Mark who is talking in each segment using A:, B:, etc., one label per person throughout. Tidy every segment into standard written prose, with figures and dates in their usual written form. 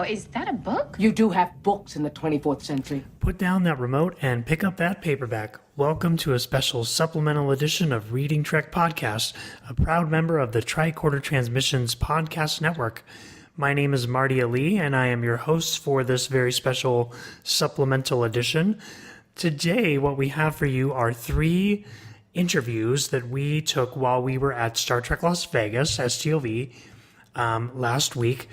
A: Wow, is that a book?
B: You do have books in the 24th century.
C: Put down that remote and pick up that paperback. Welcome to a special supplemental edition of Reading Trek Podcast, a proud member of the Tricorder Transmissions Podcast Network. My name is Marty, Allee, and I am your host for this very special supplemental edition. Today, what we have for you are 3 interviews that we took while we were at Star Trek Las Vegas, STLV, last week.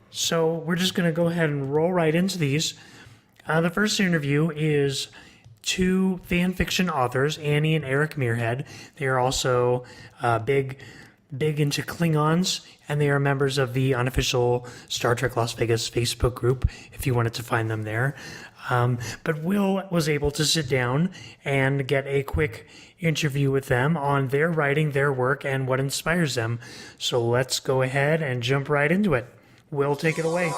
C: So we're just going to go ahead and roll right into these. The first interview is 2 fan fiction authors, Annie and Eric Muirhead. They are also big into Klingons, and they are members of the unofficial Star Trek Las Vegas Facebook group, if you wanted to find them there. But Will was able to sit down and get a quick interview with them on their writing, their work, and what inspires them. So let's go ahead and jump right into it. Will, take it away.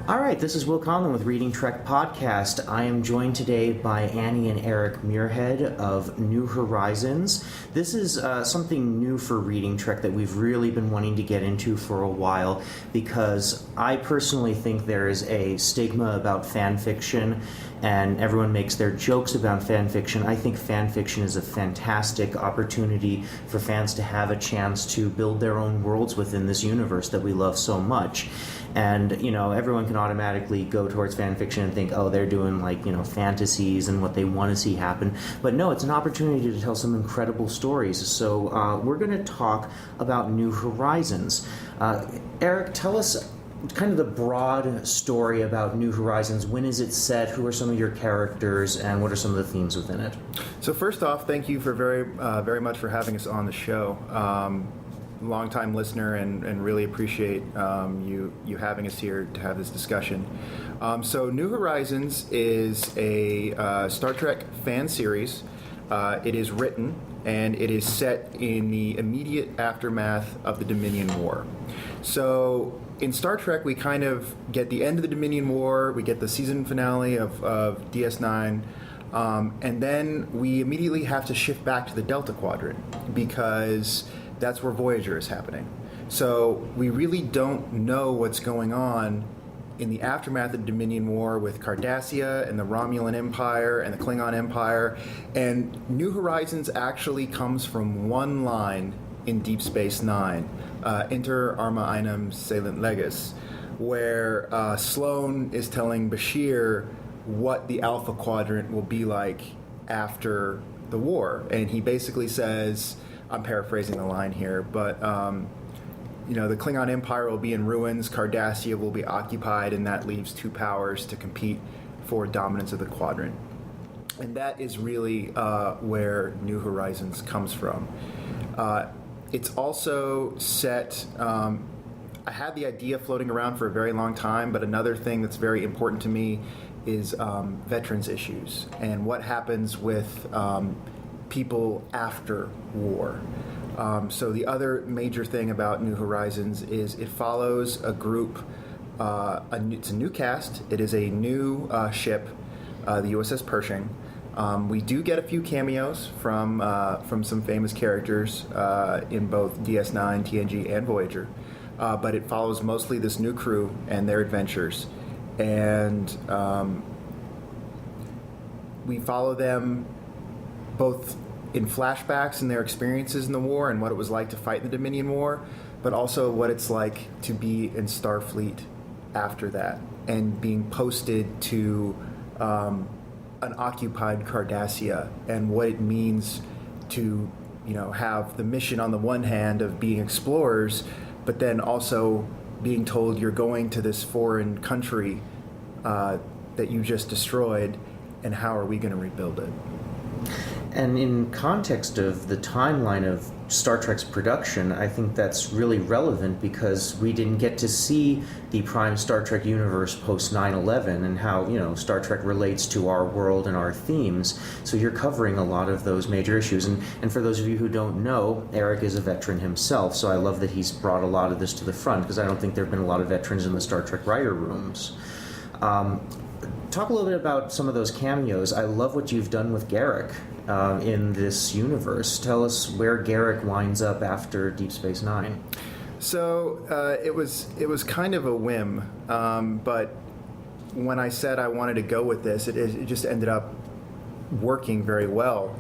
D: All right, this is Will Conlin with Reading Trek Podcast. I am joined today by Annie and Eric Muirhead of New Horizons. This is something new for Reading Trek that we've really been wanting to get into for a while, because I personally think there is a stigma about fan fiction, and everyone makes their jokes about fan fiction. I think fan fiction is a fantastic opportunity for fans to have a chance to build their own worlds within this universe that we love so much. And, you know, everyone can automatically go towards fan fiction and think, oh, they're doing, like, you know, fantasies and what they want to see happen. But no, it's an opportunity to tell some incredible stories. So we're going to talk about New Horizons. Eric, tell us kind of the broad story about New Horizons. When is it set? Who are some of your characters? And what are some of the themes within it?
E: So first off, thank you for very much for having us on the show. Long-time listener, and really appreciate you having us here to have this discussion. So New Horizons is a Star Trek fan series. It is written, and it is set in the immediate aftermath of the Dominion War. So in Star Trek, we kind of get the end of the Dominion War, we get the season finale of DS9, and then we immediately have to shift back to the Delta Quadrant, because that's where Voyager is happening. So we really don't know what's going on in the aftermath of the Dominion War with Cardassia and the Romulan Empire and the Klingon Empire. And New Horizons actually comes from one line in Deep Space Nine, Inter Arma Einem Salient Legis, where Sloan is telling Bashir what the Alpha Quadrant will be like after the war. And he basically says, I'm paraphrasing the line here, but you know, the Klingon Empire will be in ruins, Cardassia will be occupied, and that leaves 2 powers to compete for dominance of the quadrant. And that is really where New Horizons comes from. It's also set, I had the idea floating around for a very long time, but another thing that's very important to me is veterans issues and what happens with people after war. So the other major thing about New Horizons is it follows a group, it's a new cast, it is a new ship, the USS Pershing. We do get a few cameos from some famous characters in both DS9, TNG, and Voyager, but it follows mostly this new crew and their adventures. And we follow them both in flashbacks and their experiences in the war and what it was like to fight in the Dominion War, but also what it's like to be in Starfleet after that and being posted to an occupied Cardassia, and what it means to, you know, have the mission on the one hand of being explorers, but then also being told you're going to this foreign country that you just destroyed, and how are we going to rebuild it?
D: And in context of the timeline of Star Trek's production, I think that's really relevant, because we didn't get to see the prime Star Trek universe post 9/11 and how, you know, Star Trek relates to our world and our themes. So you're covering a lot of those major issues. And for those of you who don't know, Eric is a veteran himself, so I love that he's brought a lot of this to the front, because I don't think there have been a lot of veterans in the Star Trek writer rooms. Talk a little bit about some of those cameos. I love what you've done with Garak in this universe. Tell us where Garak winds up after Deep Space Nine.
E: So it was kind of a whim, but when I said I wanted to go with this, it just ended up working very well.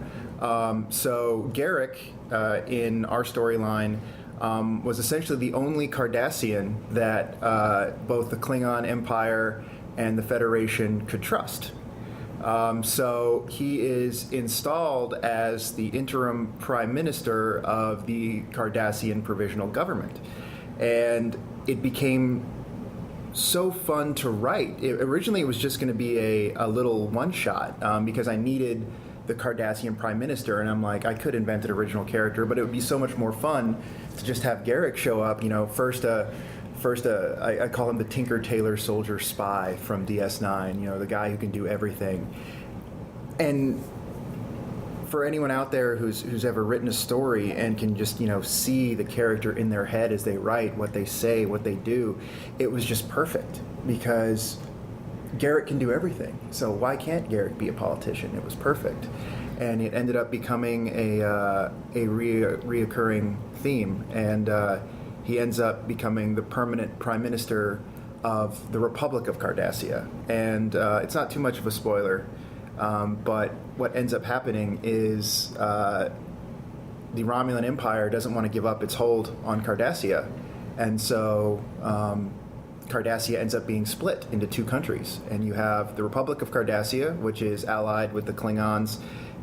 E: So Garrick, in our storyline, was essentially the only Cardassian that both the Klingon Empire and the Federation could trust. So he is installed as the interim prime minister of the Cardassian Provisional Government. And it became so fun to write. Originally, it was just going to be a little one-shot because I needed the Cardassian prime minister, and I'm like, I could invent an original character, but it would be so much more fun to just have Garrick show up. First, I call him the Tinker Tailor Soldier Spy from DS9. The guy who can do everything. And for anyone out there who's ever written a story and can just see the character in their head as they write, what they say, what they do, it was just perfect because Garrick can do everything. So why can't Garrick be a politician? It was perfect, and it ended up becoming a reoccurring theme, and he ends up becoming the permanent prime minister of the Republic of Cardassia. And it's not too much of a spoiler. But what ends up happening is the Romulan Empire doesn't want to give up its hold on Cardassia. And so Cardassia ends up being split into two countries. And you have the Republic of Cardassia, which is allied with the Klingons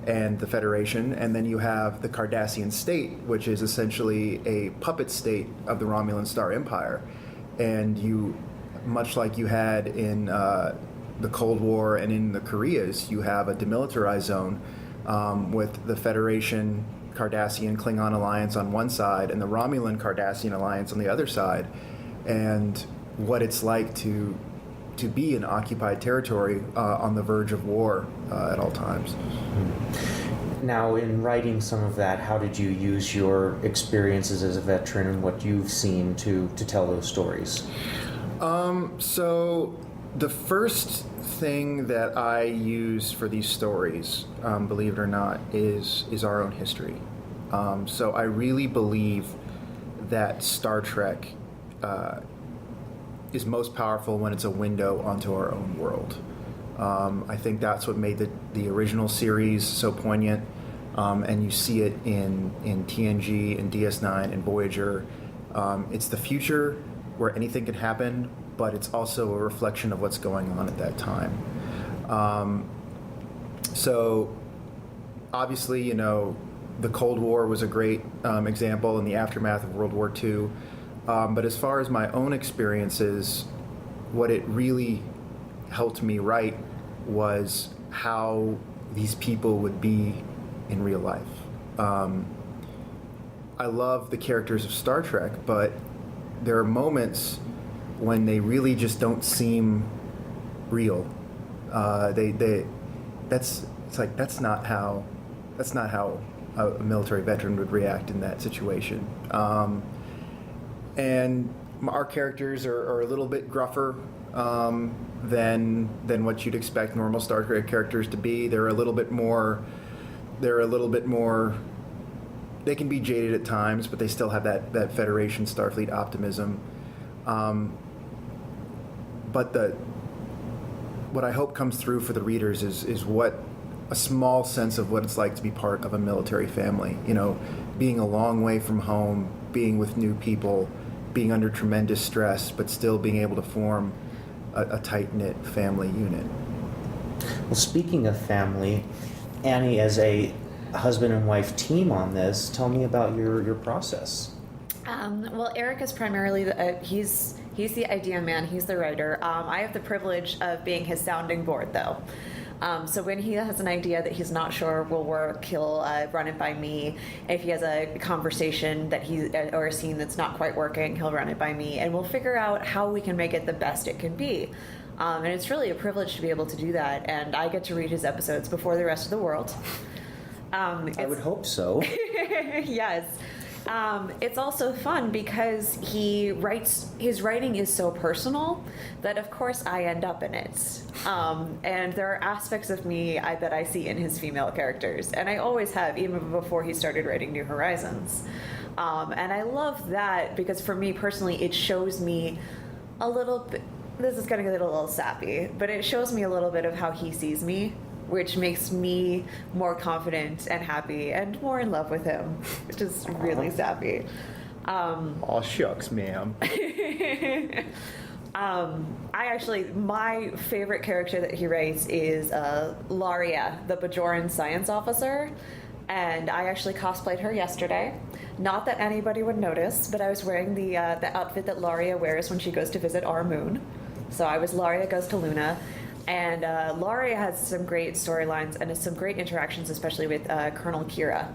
E: and the Federation. And then you have the Cardassian state, which is essentially a puppet state of the Romulan Star Empire. And you, much like you had in the Cold War and in the Koreas, you have a demilitarized zone with the Federation Cardassian Klingon alliance on one side and the Romulan Cardassian alliance on the other side, and what it's like to be in occupied territory on the verge of war at all times.
D: Now, in writing some of that, how did you use your experiences as a veteran and what you've seen to tell those stories?
E: So the first thing that I use for these stories, believe it or not, is our own history. So I really believe that Star Trek is most powerful when it's a window onto our own world. I think that's what made the original series so poignant, and you see it in TNG and DS9 and Voyager. It's the future where anything can happen, but it's also a reflection of what's going on at that time. So obviously, the Cold War was a great example in the aftermath of World War II. But as far as my own experiences, what it really helped me write was how these people would be in real life. I love the characters of Star Trek, but there are moments when they really just don't seem real. That's not how a military veteran would react in that situation. And our characters are a little bit gruffer than what you'd expect normal Star Trek characters to be. They're a little bit more. They can be jaded at times, but they still have that Federation Starfleet optimism. But what I hope comes through for the readers is what a small sense of what it's like to be part of a military family. Being a long way from home, being with new people, being under tremendous stress, but still being able to form a tight-knit family unit.
D: Well, speaking of family, Annie, as a husband and wife team on this, tell me about your process.
A: Well, Eric is primarily he's the idea man. He's the writer. I have the privilege of being his sounding board, though. So when he has an idea that he's not sure will work, he'll run it by me. If he has a conversation or a scene that's not quite working, he'll run it by me, and we'll figure out how we can make it the best it can be. And it's really a privilege to be able to do that. And I get to read his episodes before the rest of the world.
D: I would hope so.
A: Yes. It's also fun because his writing is so personal that of course I end up in it. And there are aspects of me that I see in his female characters, and I always have, even before he started writing New Horizons. And I love that because for me personally, it shows me a little bit, this is going to get a little sappy, but it shows me a little bit of how he sees me, which makes me more confident and happy and more in love with him, which is really sappy.
E: Aw, shucks, ma'am.
A: My favorite character that he writes is Laria, the Bajoran science officer. And I actually cosplayed her yesterday. Not that anybody would notice, but I was wearing the outfit that Laria wears when she goes to visit our moon. So I was Laria Goes to Luna. And Laria has some great storylines and some great interactions, especially with Colonel Kira.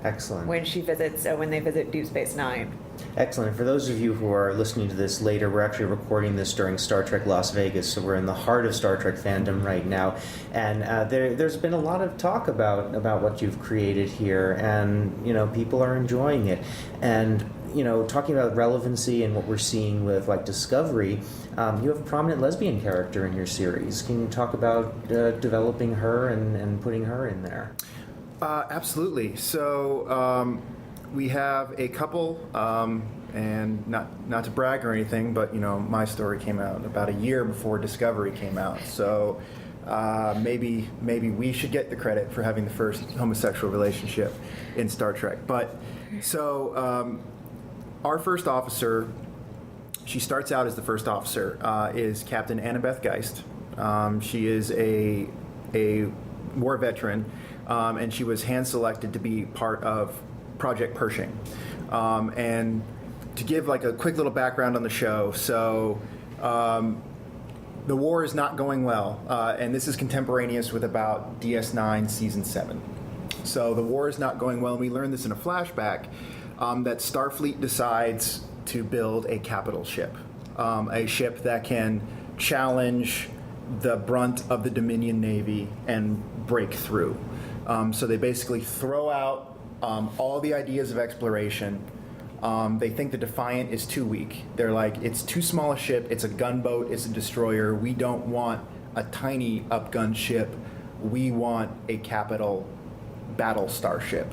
D: Excellent.
A: When they visit Deep Space Nine.
D: Excellent. For those of you who are listening to this later, we're actually recording this during Star Trek Las Vegas, so we're in the heart of Star Trek fandom right now. And there's been a lot of talk about what you've created here, and people are enjoying it. And talking about relevancy and what we're seeing with like Discovery, you have a prominent lesbian character in your series. Can you talk about developing her and putting her in there?
E: Absolutely. So we have a couple, and not to brag or anything, but my story came out about a year before Discovery came out. So maybe we should get the credit for having the first homosexual relationship in Star Trek. But so our first officer, she starts out as the first officer, is Captain Annabeth Geist. She is a war veteran. And she was hand-selected to be part of Project Pershing. And to give like a quick little background on the show, so the war is not going well, and this is contemporaneous with about DS9 Season 7. So the war is not going well, and we learn this in a flashback, that Starfleet decides to build a capital ship, a ship that can challenge the brunt of the Dominion Navy and break through. So they basically throw out all the ideas of exploration. They think the Defiant is too weak. They're like, it's too small a ship, it's a gunboat, it's a destroyer. We don't want a tiny upgun ship. We want a capital battle starship.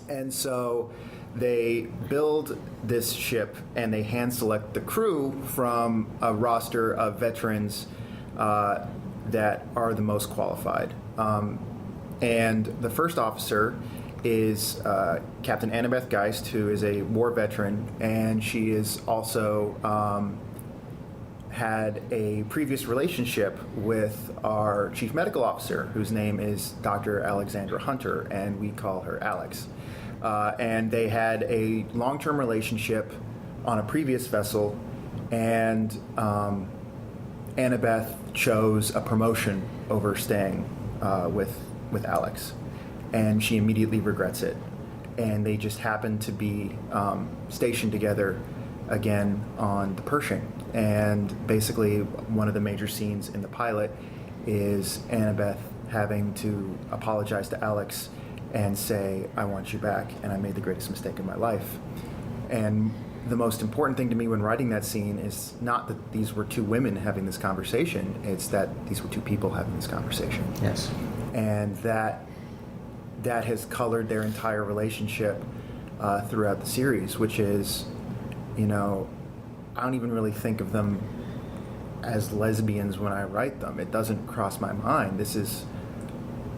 E: And so they build this ship and they hand select the crew from a roster of veterans that are the most qualified. And the first officer is Captain Annabeth Geist, who is a war veteran, and she is also had a previous relationship with our chief medical officer, whose name is Dr. Alexandra Hunter, and we call her Alex. And they had a long-term relationship on a previous vessel, and Annabeth chose a promotion over staying with Alex, and she immediately regrets it. And they just happen to be stationed together again on the Pershing. And basically, one of the major scenes in the pilot is Annabeth having to apologize to Alex and say, "I want you back, and I made the greatest mistake of my life." And the most important thing to me when writing that scene is not that these were two women having this conversation, it's that these were two people having this conversation.
D: Yes.
E: And that has colored their entire relationship throughout the series, which is, I don't even really think of them as lesbians when I write them. It doesn't cross my mind. This is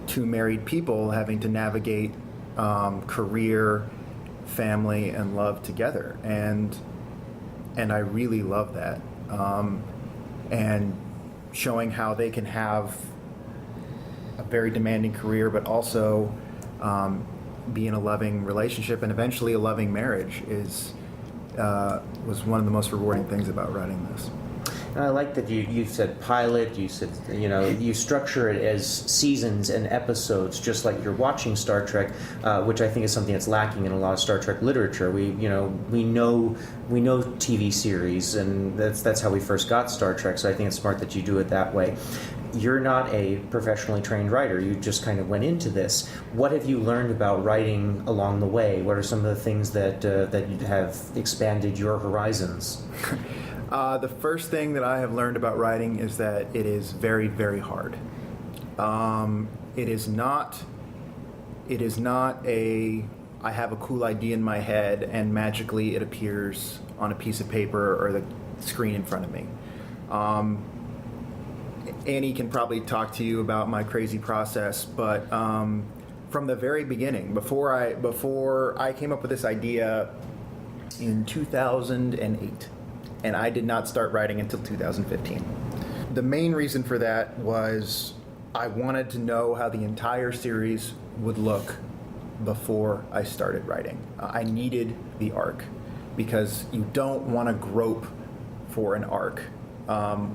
E: two married people having to navigate career, family, and love together, and I really love that, and showing how they can have a very demanding career, but also be in a loving relationship and eventually a loving marriage was one of the most rewarding things about writing this.
D: And I like that you said pilot, you said, you structure it as seasons and episodes, just like you're watching Star Trek, which I think is something that's lacking in a lot of Star Trek literature. We know TV series, and that's how we first got Star Trek, so I think it's smart that you do it that way. You're not a professionally trained writer. You just kind of went into this. What have you learned about writing along the way? What are some of the things that have expanded your horizons?
E: The first thing that I have learned about writing is that it is very, very hard. It is not a I have a cool idea in my head and magically it appears on a piece of paper or the screen in front of me. Annie can probably talk to you about my crazy process, but from the very beginning, before I came up with this idea in 2008, and I did not start writing until 2015. The main reason for that was I wanted to know how the entire series would look before I started writing. I needed the arc, because you don't want to grope for an arc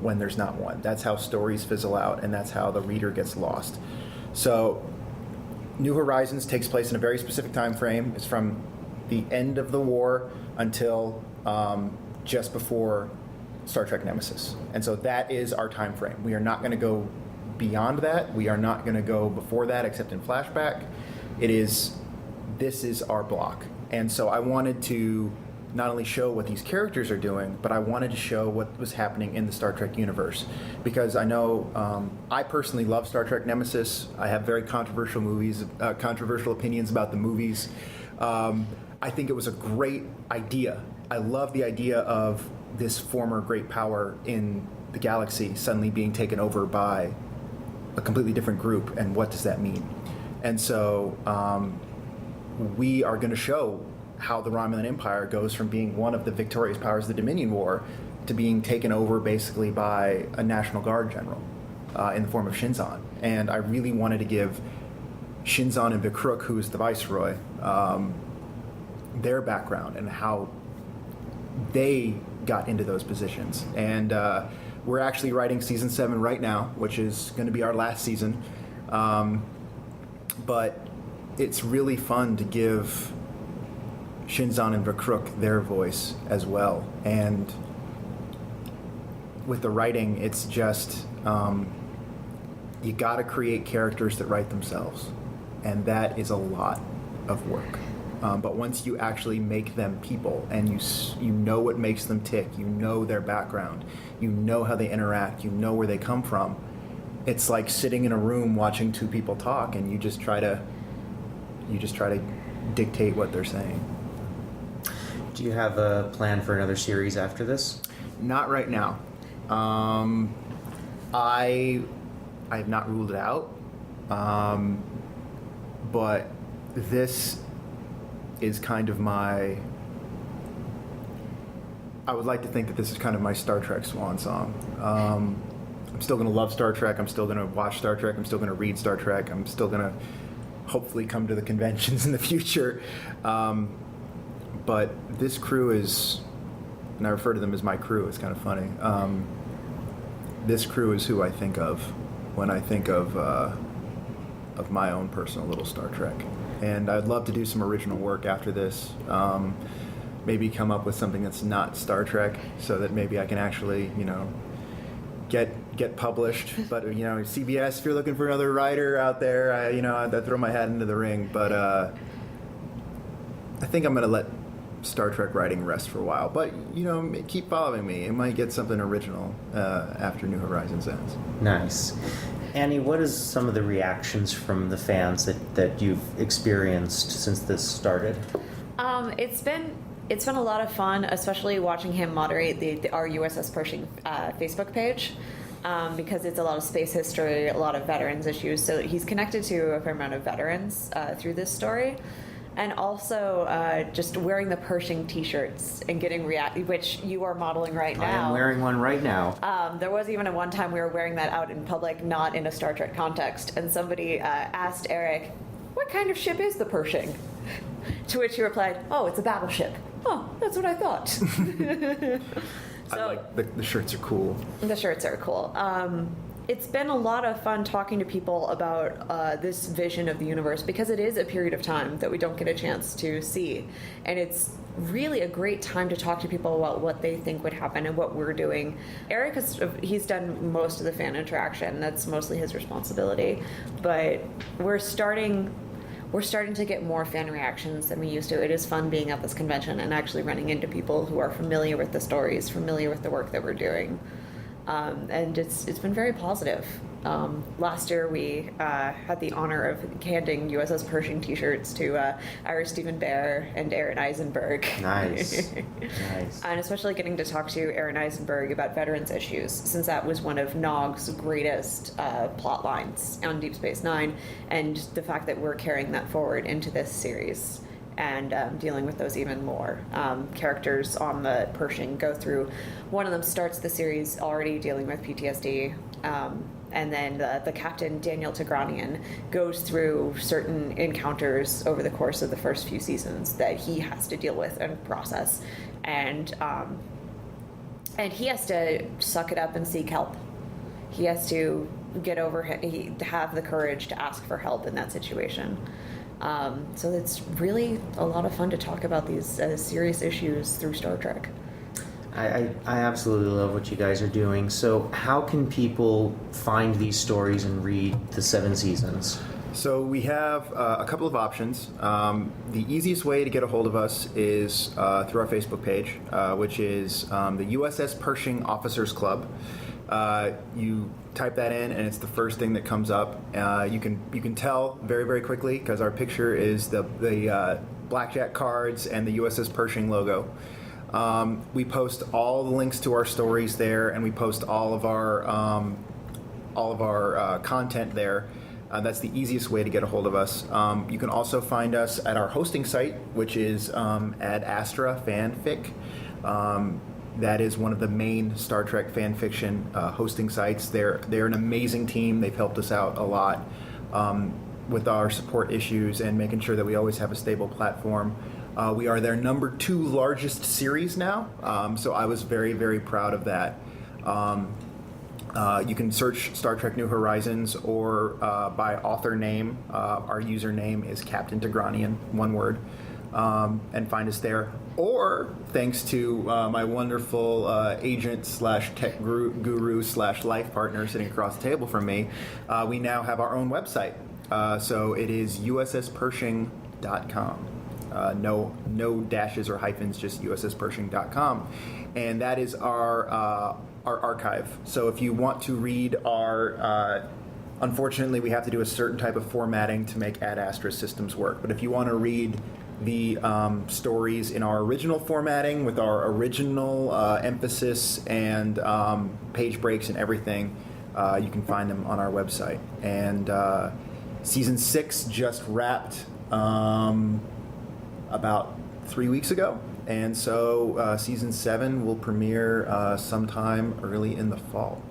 E: when there's not one. That's how stories fizzle out, and that's how the reader gets lost. So New Horizons takes place in a very specific time frame. It's from the end of the war until just before Star Trek Nemesis. And so that is our time frame. We are not going to go beyond that. We are not going to go before that except in flashback. This is our block. And so I wanted to not only show what these characters are doing, but I wanted to show what was happening in the Star Trek universe. Because I know I personally love Star Trek Nemesis. I have very controversial opinions about the movies. I think it was a great idea. I love the idea of this former great power in the galaxy suddenly being taken over by a completely different group, and what does that mean? And so we are going to show how the Romulan Empire goes from being one of the victorious powers of the Dominion War to being taken over basically by a National Guard general in the form of Shinzon. And I really wanted to give Shinzon and Vikruk, who is the Viceroy, their background and how they got into those positions. And we're actually writing season 7 right now, which is going to be our last season. But it's really fun to give Shinzon and Vikruk their voice as well. And with the writing, it's just, you gotta create characters that write themselves. And that is a lot of work. But once you actually make them people and you know what makes them tick, you know their background, you know how they interact, you know where they come from, it's like sitting in a room watching two people talk, and you just try to dictate what they're saying.
D: Do you have a plan for another series after this?
E: Not right now. I have not ruled it out, but this is kind of I would like to think that this is kind of my Star Trek swan song. I'm still going to love Star Trek. I'm still going to watch Star Trek. I'm still going to read Star Trek. I'm still going to hopefully come to the conventions in the future. But this crew is, and I refer to them as my crew, it's kind of funny. This crew is who I think of when I think of my own personal little Star Trek. And I'd love to do some original work after this. Maybe come up with something that's not Star Trek, so that maybe I can actually, get published. But CBS, if you're looking for another writer out there, I'd throw my hat into the ring. But I think I'm going to let Star Trek writing rest for a while. But keep following me. It might get something original after New Horizons ends.
D: Nice. Annie, what is some of the reactions from the fans that you've experienced since this started?
A: It's been a lot of fun, especially watching him moderate our USS Pershing Facebook page, because it's a lot of space history, a lot of veterans issues. So he's connected to a fair amount of veterans through this story. And also just wearing the Pershing t-shirts and getting which you are modeling right now.
D: I am wearing one right now.
A: There was even one time we were wearing that out in public, not in a Star Trek context, and somebody asked Eric, "What kind of ship is the Pershing?" To which he replied, "Oh, it's a battleship." Oh, that's what I thought. So,
E: I like the shirts are cool.
A: The shirts are cool. It's been a lot of fun talking to people about this vision of the universe, because it is a period of time that we don't get a chance to see. And it's really a great time to talk to people about what they think would happen and what we're doing. Eric, he's done most of the fan interaction. That's mostly his responsibility. But we're starting to get more fan reactions than we used to. It is fun being at this convention and actually running into people who are familiar with the stories, familiar with the work that we're doing. And it's been very positive. Last year, we had the honor of handing USS Pershing T-shirts to Ira Stephen Bear and Aaron Eisenberg.
D: Nice. Nice.
A: And especially getting to talk to Aaron Eisenberg about veterans issues, since that was one of Nogg's greatest plot lines on Deep Space Nine, and the fact that we're carrying that forward into this series and dealing with those even more. Characters on the Pershing go through, one of them starts the series already dealing with PTSD, and then the captain, Daniel Tigranian, goes through certain encounters over the course of the first few seasons that he has to deal with and process, and he has to suck it up and seek help. He has to get over, have the courage to ask for help in that situation. So it's really a lot of fun to talk about these serious issues through Star Trek.
D: I absolutely love what you guys are doing. So how can people find these stories and read the 7 seasons?
E: So we have a couple of options. The easiest way to get a hold of us is through our Facebook page, which is the USS Pershing Officers Club. You type that in, and it's the first thing that comes up. You can tell very, very quickly because our picture is the blackjack cards and the USS Pershing logo. We post all the links to our stories there, and we post all of our content there. That's the easiest way to get a hold of us. You can also find us at our hosting site, which is Ad Astra Fanfic. That is one of the main Star Trek fan fiction hosting sites. They're an amazing team. They've helped us out a lot with our support issues and making sure that we always have a stable platform. We are their number 2 largest series now, so I was very, very proud of that. You can search Star Trek New Horizons or by author name. Our username is Captain Tigranian, one word, and find us there. Or, thanks to my wonderful agent/tech guru/life partner sitting across the table from me, we now have our own website. So it is usspershing.com. No dashes or hyphens, just usspershing.com. And that is our archive. So if you want to read our... unfortunately, we have to do a certain type of formatting to make Ad Astra systems work. But if you want to read the stories in our original formatting with our original emphasis and page breaks and everything, you can find them on our website. And season 6 just wrapped about 3 weeks ago, and so season 7 will premiere sometime early in the fall.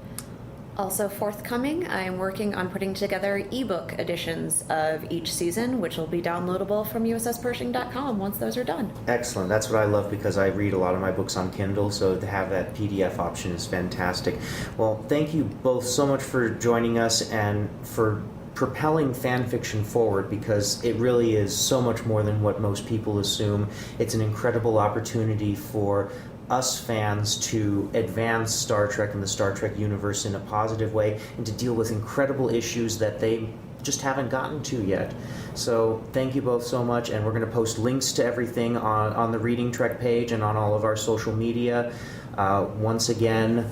A: Also forthcoming, I am working on putting together ebook editions of each season, which will be downloadable from usspershing.com once those are done.
D: Excellent. That's what I love because I read a lot of my books on Kindle, so to have that PDF option is fantastic. Well, thank you both so much for joining us and for propelling fan fiction forward, because it really is so much more than what most people assume. It's an incredible opportunity for us fans to advance Star Trek and the Star Trek universe in a positive way and to deal with incredible issues that they just haven't gotten to yet. So thank you both so much, and we're going to post links to everything on the Reading Trek page and on all of our social media. Once again,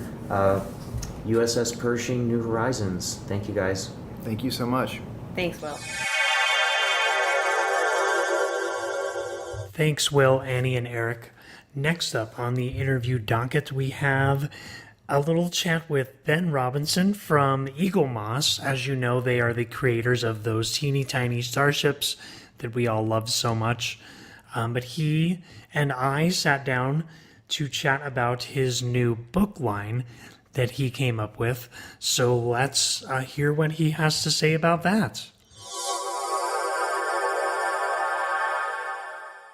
D: USS Pershing, New Horizons. Thank you, guys.
E: Thank you so much.
A: Thanks, Will.
C: Thanks, Will, Annie, and Eric. Next up on the interview docket, we have a little chat with Ben Robinson from Eaglemoss. As you know, they are the creators of those teeny tiny starships that we all love so much. But he and I sat down to chat about his new book line that he came up with. So let's hear what he has to say about that.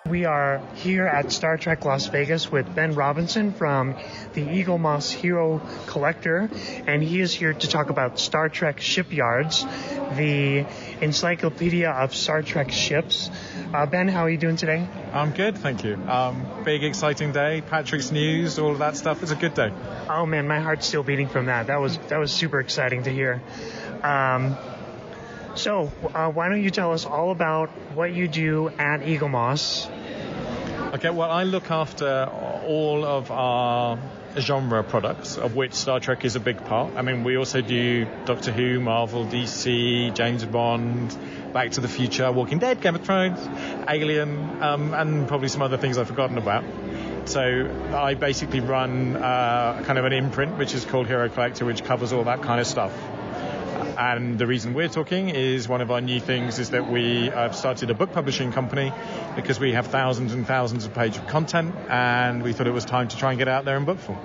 C: We are here at Star Trek Las Vegas with Ben Robinson from the Eaglemoss Hero Collector, and he is here to talk about Star Trek Shipyards, the encyclopedia of Star Trek ships. Ben, how are you doing today?
F: I'm good, thank you. Big, exciting day, Patrick's news, all of that stuff. It's a good day.
C: Oh man, my heart's still beating from that. That was super exciting to hear. So why don't you tell us all about what you do at Eaglemoss?
F: Okay, well, I look after all of our genre products, of which Star Trek is a big part. I mean, we also do Doctor Who, Marvel, DC, James Bond, Back to the Future, Walking Dead, Game of Thrones, Alien, and probably some other things I've forgotten about. So I basically run kind of an imprint, which is called Hero Collector, which covers all that kind of stuff. And the reason we're talking is one of our new things is that we have started a book publishing company because we have thousands and thousands of pages of content, and we thought it was time to try and get out there in book form.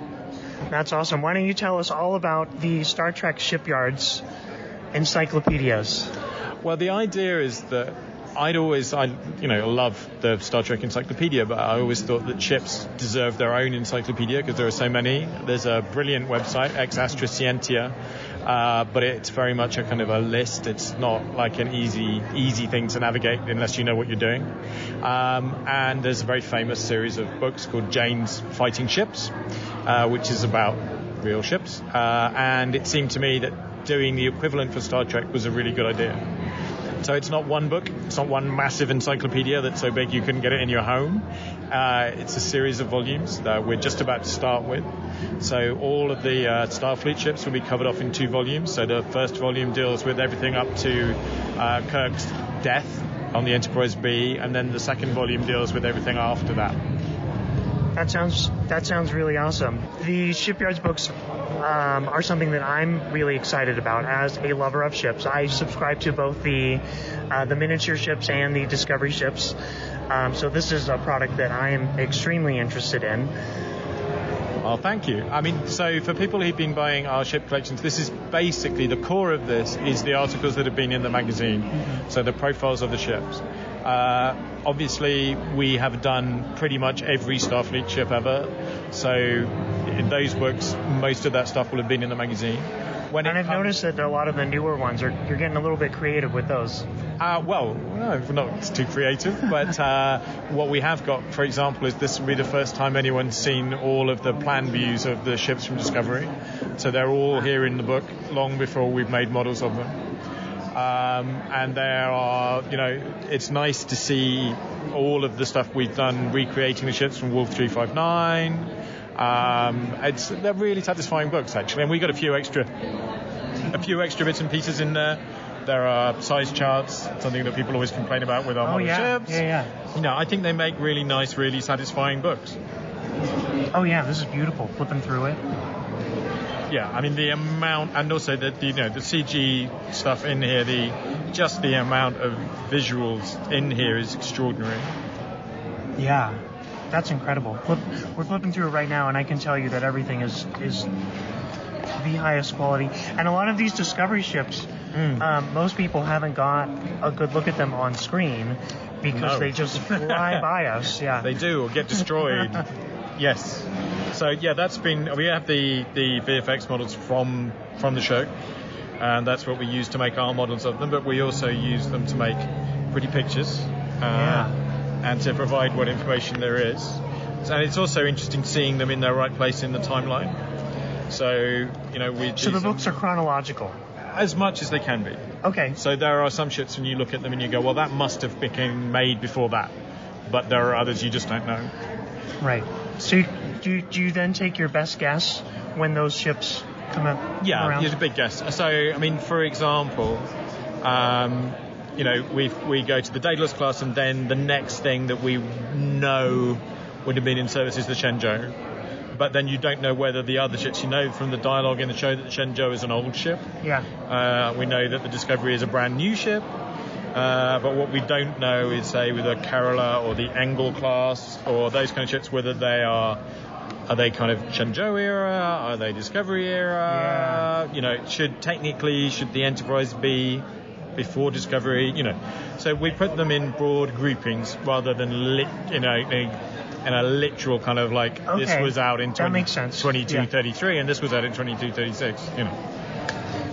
C: That's awesome. Why don't you tell us all about the Star Trek shipyards encyclopedias?
F: Well, the idea is that I love the Star Trek encyclopedia, but I always thought that ships deserve their own encyclopedia because there are so many. There's a brilliant website, Ex Astra Scientia, but it's very much a kind of a list. It's not like an easy thing to navigate unless you know what you're doing. And there's a very famous series of books called Jane's Fighting Ships, which is about real ships. And it seemed to me that doing the equivalent for Star Trek was a really good idea. So it's not one book, it's not one massive encyclopedia that's so big you couldn't get it in your home. It's a series of volumes that we're just about to start with. So all of the Starfleet ships will be covered off in 2 volumes. So the first volume deals with everything up to Kirk's death on the Enterprise B, and then the second volume deals with everything after that.
C: That sounds really awesome. The shipyards books are something that I'm really excited about as a lover of ships. I subscribe to both the miniature ships and the Discovery ships. So this is a product that I am extremely interested in.
F: Well, thank you. I mean, so for people who've been buying our ship collections, this is basically the core of this is the articles that have been in the magazine. Mm-hmm. So the profiles of the ships. Obviously, we have done pretty much every Starfleet ship ever. So in those books, most of that stuff will have been in the magazine. I've noticed that a lot of the newer ones, you're getting a little bit creative with those. Well, no, not too creative, but what we have got, for example, is this will be the first time anyone's seen all of the plan views of the ships from Discovery. So they're all here in the book long before we've made models of them. And there are, it's nice to see all of the stuff we've done recreating the ships from Wolf 359. They're really satisfying books, actually, and we got a few extra bits and pieces in there. There are size charts, something that people always complain about with our model ships. Yeah. I think they make really nice, really satisfying books. Oh yeah, this is beautiful. Flipping through it. Yeah, I mean the amount, and also the CG stuff in here, the amount of visuals in here is extraordinary. Yeah, that's incredible. We're flipping through it right now, and I can tell you that everything is the highest quality. And a lot of these Discovery ships, most people haven't got a good look at them on screen because they just fly by us. Yeah, they do, or get destroyed. Yes. So yeah, we have the VFX models from the show, and that's what we use to make our models of them, but we also use them to make pretty pictures and to provide what information there is. And it's also interesting seeing them in their right place in the timeline. So the books are chronological as much as they can be. Okay. So there are some ships when you look at them and you go, well, that must have been made before that, but there are others you just don't know. Right. So do you then take your best guess when those ships come up? Yeah, around? It's a big guess. So, I mean, for example, we go to the Daedalus class, and then the next thing that we know would have been in service is the Shenzhou. But then you don't know whether the other ships, from the dialogue in the show that the Shenzhou is an old ship. Yeah. We know that the Discovery is a brand new ship. But what we don't know is, say, with the Kerala or the Engel class or those kind of ships, whether they are they kind of Shenzhou era? Are they Discovery era? Yeah. Should the Enterprise be before Discovery? So we put them in broad groupings rather than in a literal kind of like this was out in 2233 and this was out in 2236.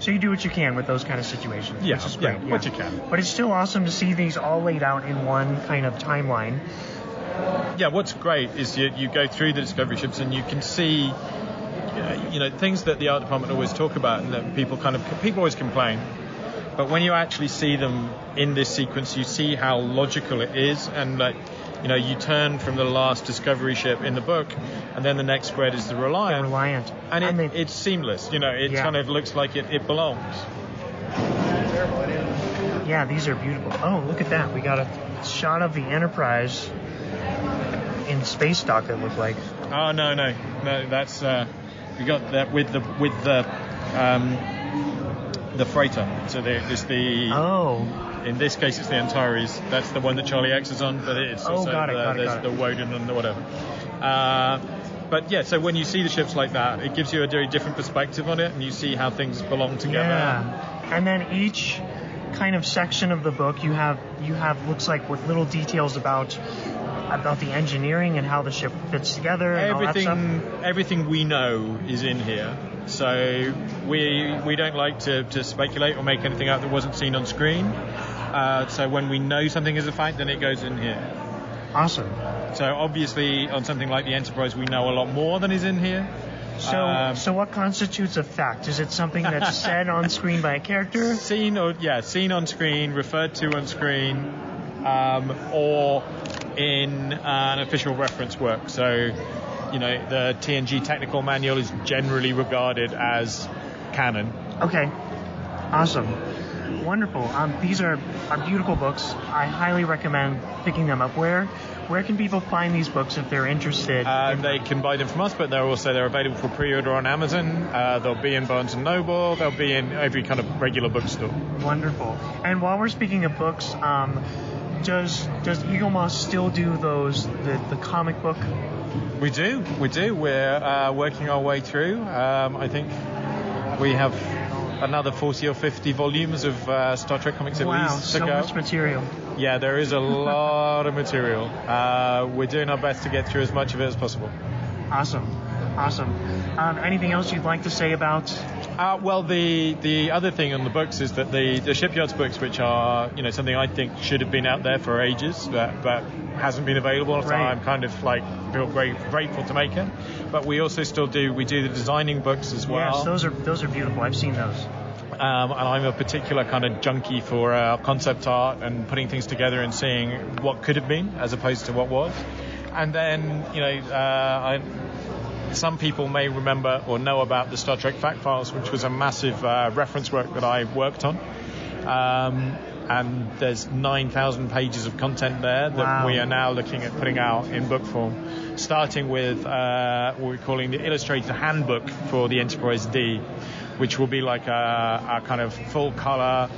F: So you do what you can with those kind of situations, which is great. What you can. But it's still awesome to see these all laid out in one kind of timeline. Yeah, what's great is you go through the Discovery ships and you can see, things that the art department always talk about and that people always complain. But when you actually see them in this sequence, you see how logical it is, and you turn from the last Discovery ship in the book, and then the next spread is the Reliant.
C: Reliant.
F: And it's seamless. It kind of looks like it belongs.
C: Yeah, these are beautiful. Oh, look at that. We got a shot of the Enterprise in space dock, it looked like.
F: Oh, no, that's we got that with the freighter. So there's the in this case it's the Antares. That's the one that Charlie X is on, but it's also there's the Woden and the whatever. But yeah, so when you see the ships like that, it gives you a very different perspective on it, and you see how things belong together.
C: Yeah, and then each kind of section of the book you have looks like with little details about the engineering and how the ship fits together and all that stuff.
F: Everything we know is in here, so we don't like to speculate or make anything out that wasn't seen on screen. So when we know something is a fact, then it goes in here.
C: Awesome.
F: So obviously on something like the Enterprise we know a lot more than is in here.
C: So what constitutes a fact? Is it something that's said on screen by a character?
F: Seen on screen, referred to on screen, or in an official reference work. So, the TNG technical manual is generally regarded as canon.
C: Okay, awesome. Wonderful. These are beautiful books. I highly recommend picking them up. Where can people find these books if they're interested?
F: They can buy them from us, but they're available for pre-order on Amazon. They'll be in Barnes & Noble. They'll be in every kind of regular bookstore.
C: Wonderful. And while we're speaking of books, does Eaglemoss still do the comic book?
F: We do. We're working our way through. I think we have another 40 or 50 volumes of Star Trek comics at least to go.
C: Wow, so much material.
F: Yeah, there is a lot of material. We're doing our best to get through as much of it as possible.
C: Awesome. Anything else you'd like to say about?
F: Well, the other thing on the books is that the Shipyards books, which are something I think should have been out there for ages, but hasn't been available. So I'm kind of feel very grateful to make it. But we also still do the designing books as well.
C: Yes, those are beautiful. I've seen those.
F: And I'm a particular kind of junkie for concept art and putting things together and seeing what could have been as opposed to what was. And then some people may remember or know about the Star Trek Fact Files, which was a massive reference work that I worked on. And there's 9,000 pages of content there that we are now looking at putting out in book form, starting with what we're calling the Illustrated Handbook for the Enterprise D, which will be like a kind of full color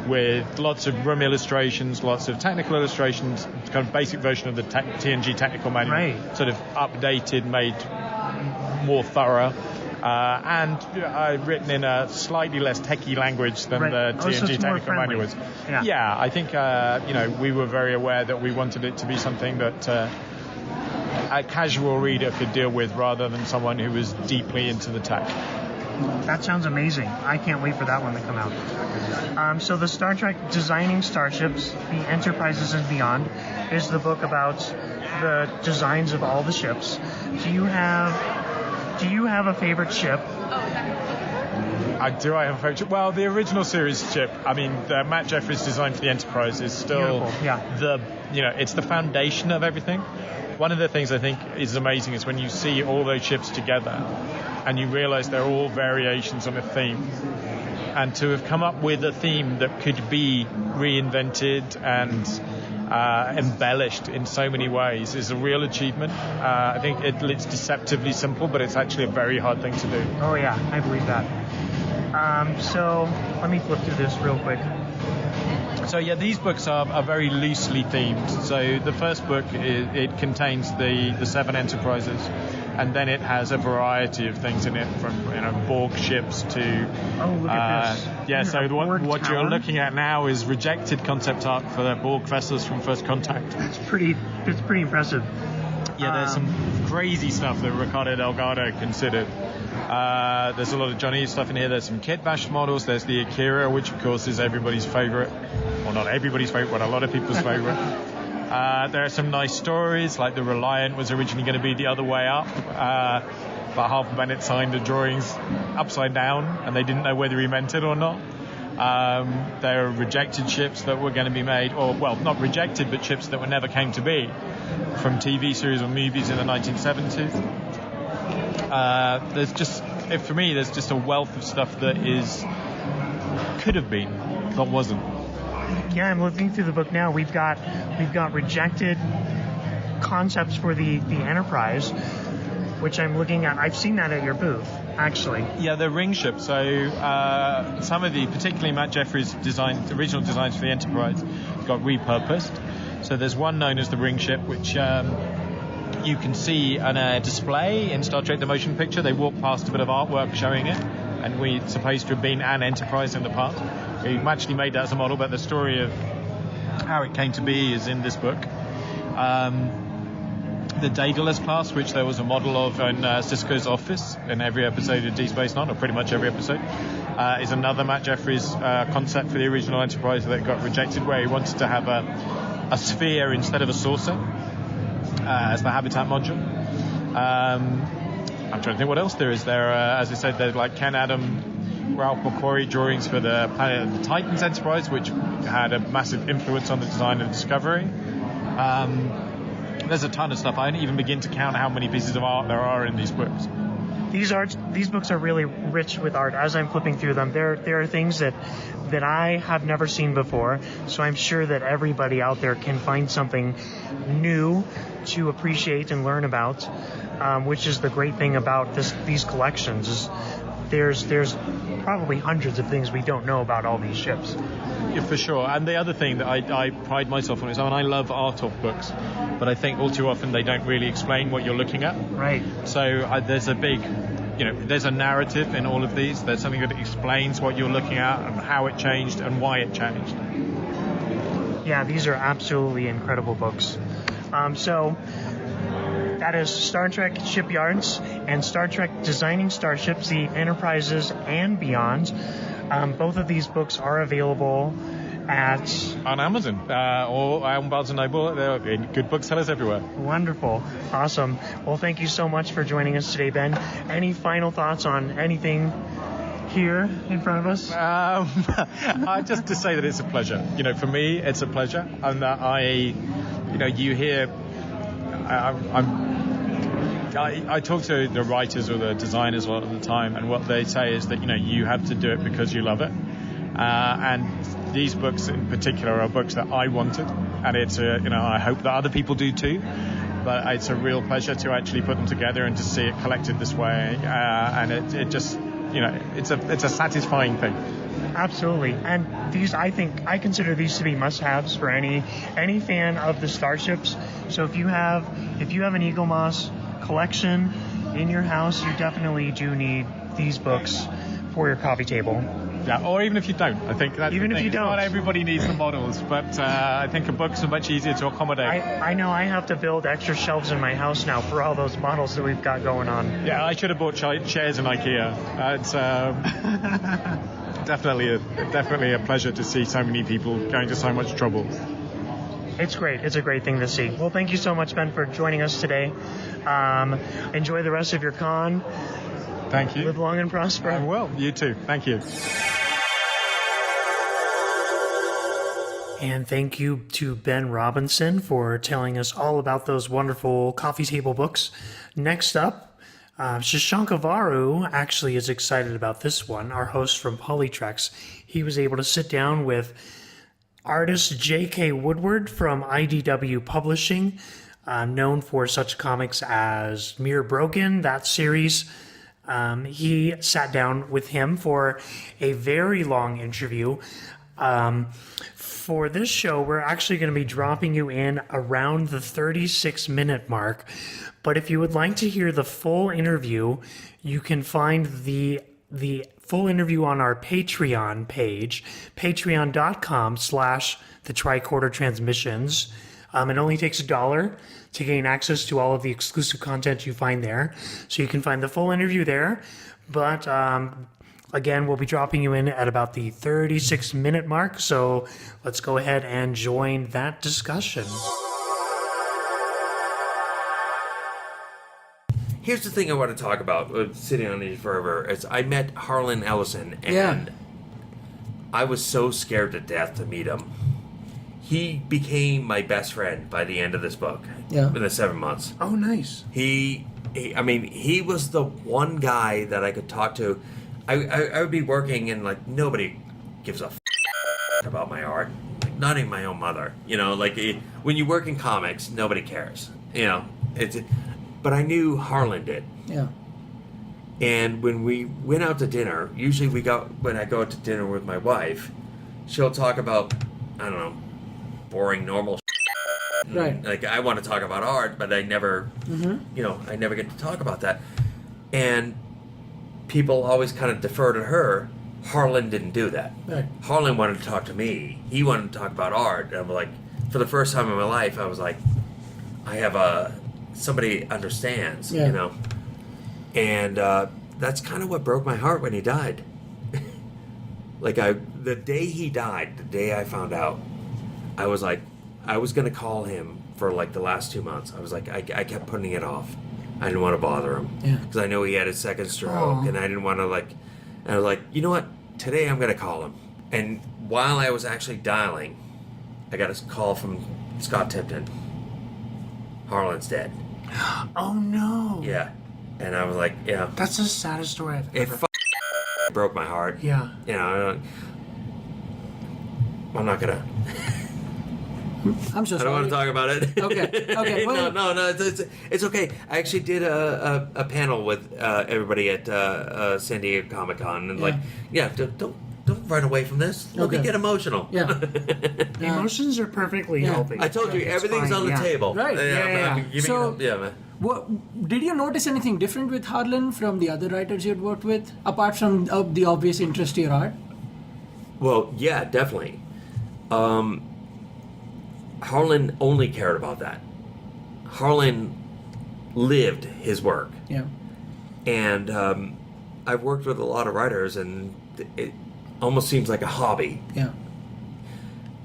F: with lots of room illustrations, lots of technical illustrations, kind of basic version of the TNG technical manual, sort of updated, made more thorough, and written in a slightly less techie language than the TNG technical manual was. Yeah, I think we were very aware that we wanted it to be something that a casual reader could deal with rather than someone who was deeply into the tech.
C: That sounds amazing. I can't wait for that one to come out. So the Star Trek Designing Starships, The Enterprises and Beyond, is the book about the designs of all the ships. Do you have a favorite ship?
F: I have a favorite ship. Well, the original series ship, the Matt Jeffries design for the Enterprise is still it's the foundation of everything. One of the things I think is amazing is when you see all those ships together and you realize they're all variations on a theme. And to have come up with a theme that could be reinvented and embellished in so many ways is a real achievement. I think it's deceptively simple, but it's actually a very hard thing to do.
C: Oh yeah, I believe that. So let me flip through this real quick.
F: So yeah, these books are very loosely themed. So the first book, it contains the 7 Enterprises, and then it has a variety of things in it, from Borg ships to...
C: Oh, look at this.
F: Yeah, so what you're looking at now is rejected concept art for the Borg vessels from First Contact.
C: It's pretty impressive.
F: Yeah, there's some crazy stuff that Ricardo Delgado considered. There's a lot of Johnny stuff in here. There's some Kit Bash models. There's the Akira, which of course is everybody's favorite. Well, not everybody's favorite, but a lot of people's favorite. There are some nice stories, like the Reliant was originally going to be the other way up, but Harper Bennett signed the drawings upside down, and they didn't know whether he meant it or not. There are rejected ships that were going to be made, or, well, not rejected, but ships that were never came to be, from TV series or movies in the 1970s. For me, there's just a wealth of stuff that could have been, but wasn't.
C: Yeah, I'm looking through the book now. We've got rejected concepts for the Enterprise, which I'm looking at. I've seen that at your booth, actually.
F: Yeah, they're ring ships. So some of particularly Matt Jeffries' original designs for the Enterprise, got repurposed. So there's one known as the ring ship, which you can see on a display in Star Trek The Motion Picture. They walk past a bit of artwork showing it, and we're supposed to have been an Enterprise in the past. We actually made that as a model, but the story of how it came to be is in this book. The Daedalus class, which there was a model of in Sisko's office in every episode of Deep Space Nine, or pretty much every episode, is another Matt Jeffries concept for the original Enterprise that got rejected, where he wanted to have a sphere instead of a saucer as the habitat module. I'm trying to think what else there is. As I said, there's like Ken Adam, Ralph McQuarrie drawings for the Planet of the Titans Enterprise, which had a massive influence on the design of Discovery. There's a ton of stuff. I didn't even begin to count how many pieces of art there are in these books.
C: These books are really rich with art. As I'm flipping through them, there are things that I have never seen before. So I'm sure that everybody out there can find something new to appreciate and learn about, which is the great thing about these collections. Is there's probably hundreds of things we don't know about all these ships.
F: Yeah, for sure. And the other thing that I pride myself on is, I love art of books, but I think all too often they don't really explain what you're looking at.
C: Right.
F: So there's a big, there's a narrative in all of these. There's something that explains what you're looking at and how it changed and why it changed.
C: Yeah, these are absolutely incredible books. So that is Star Trek Shipyards and Star Trek Designing Starships, the Enterprises and Beyond. Both of these books are available on
F: Amazon or on Barnes & Noble. They're in good booksellers everywhere.
C: Wonderful. Awesome. Well, thank you so much for joining us today, Ben. Any final thoughts on anything here in front of us?
F: Just to say that it's a pleasure. For me, it's a pleasure. And that you hear... I talk to the writers or the designers a lot of the time, and what they say is that you have to do it because you love it. And these books in particular are books that I wanted, and it's I hope that other people do too. But it's a real pleasure to actually put them together and to see it collected this way, and it just it's a satisfying thing.
C: Absolutely. And I consider these to be must-haves for any fan of the starships. So if you have an Eaglemoss collection in your house, you definitely do need these books for your coffee table.
F: Yeah, or even if you don't. I think that's
C: even if you don't.
F: Not everybody needs the models, but I think the books are much easier to accommodate.
C: I know I have to build extra shelves in my house now for all those models that we've got going on.
F: Yeah, I should have bought chairs in IKEA. It's definitely a pleasure to see so many people going to so much trouble.
C: It's great. It's a great thing to see. Well, thank you so much, Ben, for joining us today. Enjoy the rest of your con.
F: Thank you.
C: Live long and prosper.
F: I will. You too. Thank you.
C: And thank you to Ben Robinson for telling us all about those wonderful coffee table books. Next up, Shashank Avvaru actually is excited about this one, our host from Polytrex. He was able to sit down with artist J.K. Woodward from IDW Publishing, known for such comics as Mirror Broken, that series. He sat down with him for a very long interview. For this show, we're actually going to be dropping you in around the 36-minute mark. But if you would like to hear the full interview, you can find the full interview on our Patreon page, patreon.com/the-tricorder-transmissions. It only takes $1 to gain access to all of the exclusive content you find there. So you can find the full interview there. But again, we'll be dropping you in at about the 36-minute mark. So let's go ahead and join that discussion.
G: Here's the thing I want to talk about, sitting on these forever, is I met Harlan Ellison, and I was so scared to death to meet him. He became my best friend by the end of this book.
B: Yeah.
G: In the 7 months.
C: Oh, nice.
G: He was the one guy that I could talk to. I would be working and like nobody gives a about my art. Like, not even my own mother. You know, like when you work in comics, nobody cares. You know, but I knew Harlan did.
B: Yeah.
G: And when we went out to dinner, usually when I go out to dinner with my wife, she'll talk about, I don't know, boring normal
B: Right.
G: Like I want to talk about art, but I never, I never get to talk about that. And people always kind of defer to her. Harlan didn't do that.
B: Right.
G: Harlan wanted to talk to me. He wanted to talk about art. And I'm like, for the first time in my life, I was like, I have somebody understands,
B: Yeah.
G: you know. And that's kind of what broke my heart when he died. Like the day he died, the day I found out, I was like, I was going to call him for like the last 2 months. I was like, I kept putting it off. I didn't want to bother him.
B: Yeah.
G: Because I know he had his second stroke.
B: Aw.
G: And I didn't want to and I was like, you know what? Today I'm going to call him. And while I was actually dialing, I got a call from Scott Tipton. Harlan's dead.
C: Oh, no.
G: Yeah. And I was like, yeah.
C: That's the saddest story I've
G: It
C: ever.
G: broke my heart.
C: Yeah.
G: You know, I'm not going to.
B: I'm so
G: I
B: sorry.
G: don't want to talk about it.
B: Okay. Well,
G: no, it's okay. I actually did a panel with everybody at San Diego Comic Con, and don't run away from this. Let me
B: Okay.
G: get emotional.
B: Yeah.
C: Emotions are perfectly
B: Yeah.
C: healthy.
G: I told you
C: It's
G: everything's
C: fine,
G: on the
C: yeah.
G: table.
B: Right.
C: Yeah.
G: I'm giving
B: So-
G: it up. Yeah, man.
B: Did you notice anything different with Harlan from the other writers you'd worked with, apart from the obvious interest to your art?
G: Well, yeah, definitely. Harlan only cared about that. Harlan lived his work.
B: Yeah.
G: And I've worked with a lot of writers, and it almost seems like a hobby.
B: Yeah.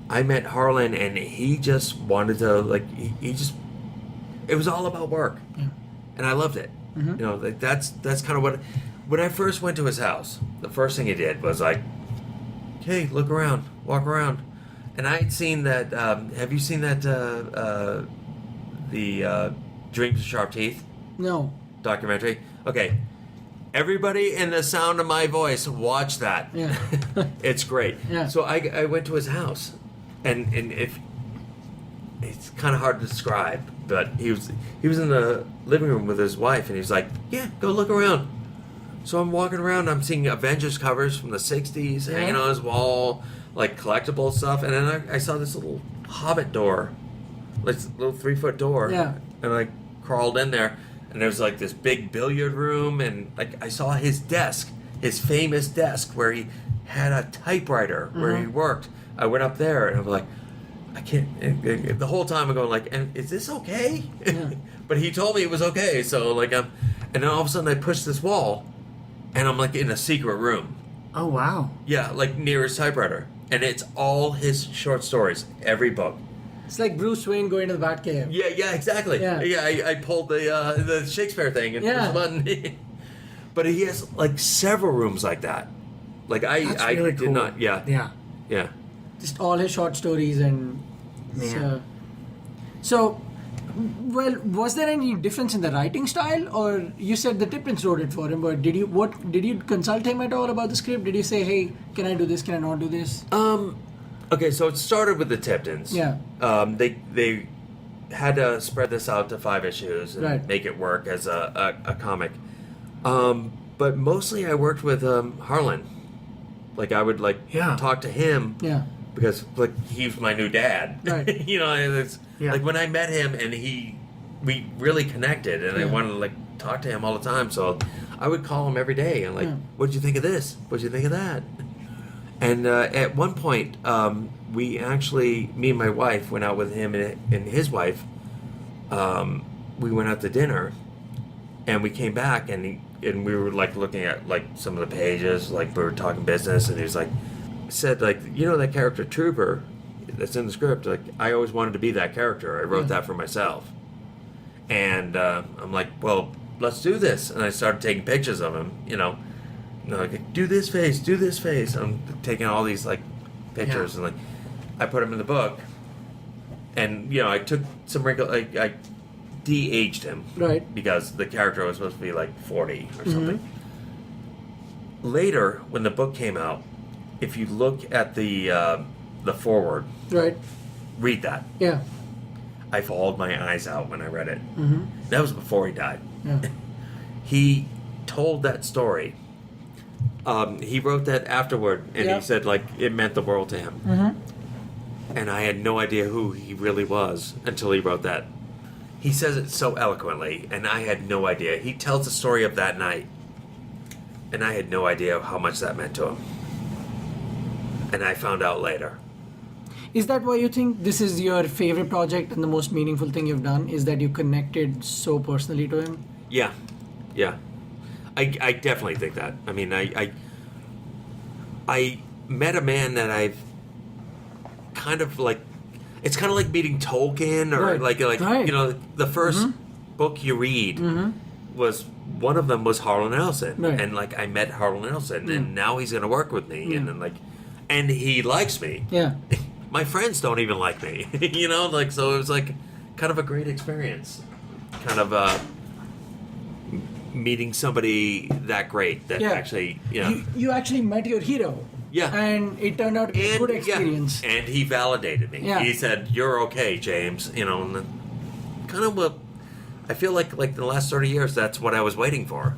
G: I met Harlan, and he just wanted to, he just, it was all about work.
B: Yeah.
G: And I loved it. You know, that's kind of when I first went to his house, the first thing he did was like, hey, look around, walk around. And I had seen that, have you seen that, the Dreams of Sharp Teeth
B: No.
G: documentary? Okay. Everybody in the sound of my voice, watch that.
B: Yeah.
G: It's great.
B: Yeah.
G: So I went to his house, and if it's kind of hard to describe, but he was in the living room with his wife, and he was like, "Yeah, go look around." So I'm walking around. I'm seeing Avengers covers from the '60s hanging on his wall, like collectible stuff, and then I saw this little Hobbit door, like this little 3-foot door,
B: Yeah.
G: and I crawled in there. And there was like this big billiard room, and like I saw his desk, his famous desk where he had a typewriter where he worked. I went up there, and I'm like, I can't. And the whole time I'm going like, is this okay?
B: Yeah.
G: But he told me it was okay, so like and then all of a sudden I push this wall, and I'm like in a secret room.
C: Oh, wow.
G: Yeah, like near his typewriter, and it's all his short stories, every book.
B: It's like Bruce Wayne going to the Batcave.
G: Yeah, exactly.
B: Yeah.
G: I pulled the Shakespeare thing and pushed the button. But he has like several rooms like that. Like
C: That's
G: I
C: really
G: did
C: cool.
G: not. Yeah.
B: Just all his short stories and.
C: Man.
B: So, well, was there any difference in the writing style, or you said the Tippins wrote it for him? But did you consult him at all about the script? Did you say, hey, can I do this? Can I not do this?
G: Okay, so it started with the Tiptons.
B: Yeah.
G: They had to spread this out to 5 issues and
B: Right.
G: make it work as a comic. But mostly I worked with Harlan. Like I would talk to him.
B: Yeah.
G: Because like he's my new dad.
B: Right.
G: You know, it's
C: Yeah.
G: like when I met him and we really connected, and I wanted to talk to him all the time. So I would call him every day and what'd you think of this? What'd you think of that? And at one point, me and my wife went out with him and his wife. We went out to dinner, and we came back, and we were looking at some of the pages, we were talking business, and he was said that character Trooper that's in the script, I always wanted to be that character. I wrote that for myself. And I'm like, well, let's do this. And I started taking pictures of him, like, do this face. I'm taking all these like pictures and like I put them in the book, and I took some wrinkle. I de-aged him,
B: Right.
G: Because the character was supposed to be like 40 or something. Later, when the book came out, if you look at the foreword,
B: Right.
G: read that.
B: Yeah.
G: I bawled my eyes out when I read it.
B: Mm-hmm.
G: That was before he died.
B: Yeah.
G: He told that story. He wrote that afterward, and he said like it meant the world to him.
B: Mm-hmm.
G: And I had no idea who he really was until he wrote that. He says it so eloquently, and I had no idea. He tells the story of that night, and I had no idea how much that meant to him. And I found out later.
B: Is that why you think this is your favorite project and the most meaningful thing you've done? Is that you connected so personally to him?
G: Yeah. I definitely think that. I mean, I met a man that I've kind of like. It's kind of like meeting Tolkien, or
B: Right.
G: like
B: Right.
G: the first book you read was one of them was Harlan Ellison,
B: Right.
G: and like I met Harlan Ellison, and now he's gonna work with me, and then and he likes me.
B: Yeah.
G: My friends don't even like me, so it was like kind of a great experience, kind of meeting somebody that great that actually
B: You actually met your hero.
G: Yeah.
B: And it turned out to be a good experience.
G: And he validated me.
B: Yeah.
G: He said, "You're okay, James." And then kind of what I feel like the last 30 years, that's what I was waiting for.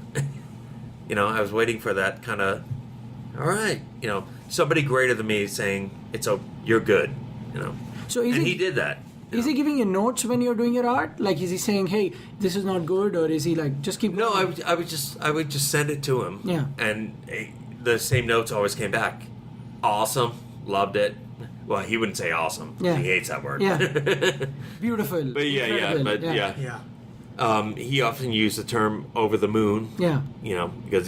G: I was waiting for that kind of, all right, somebody greater than me saying, you're good,
B: So
G: and he did that.
B: Is he giving you notes when you're doing your art? Like, is he saying, "Hey, this is not good," or is he like, "Just keep"?
G: No,
B: going?
G: I would just send it to him.
B: Yeah.
G: And the same notes always came back. Awesome, loved it. Well, he wouldn't say awesome.
B: Yeah.
G: He hates that word.
B: Yeah. Beautiful.
G: But
B: Incredible.
G: He often used the term "over the moon."
B: Yeah.
G: Because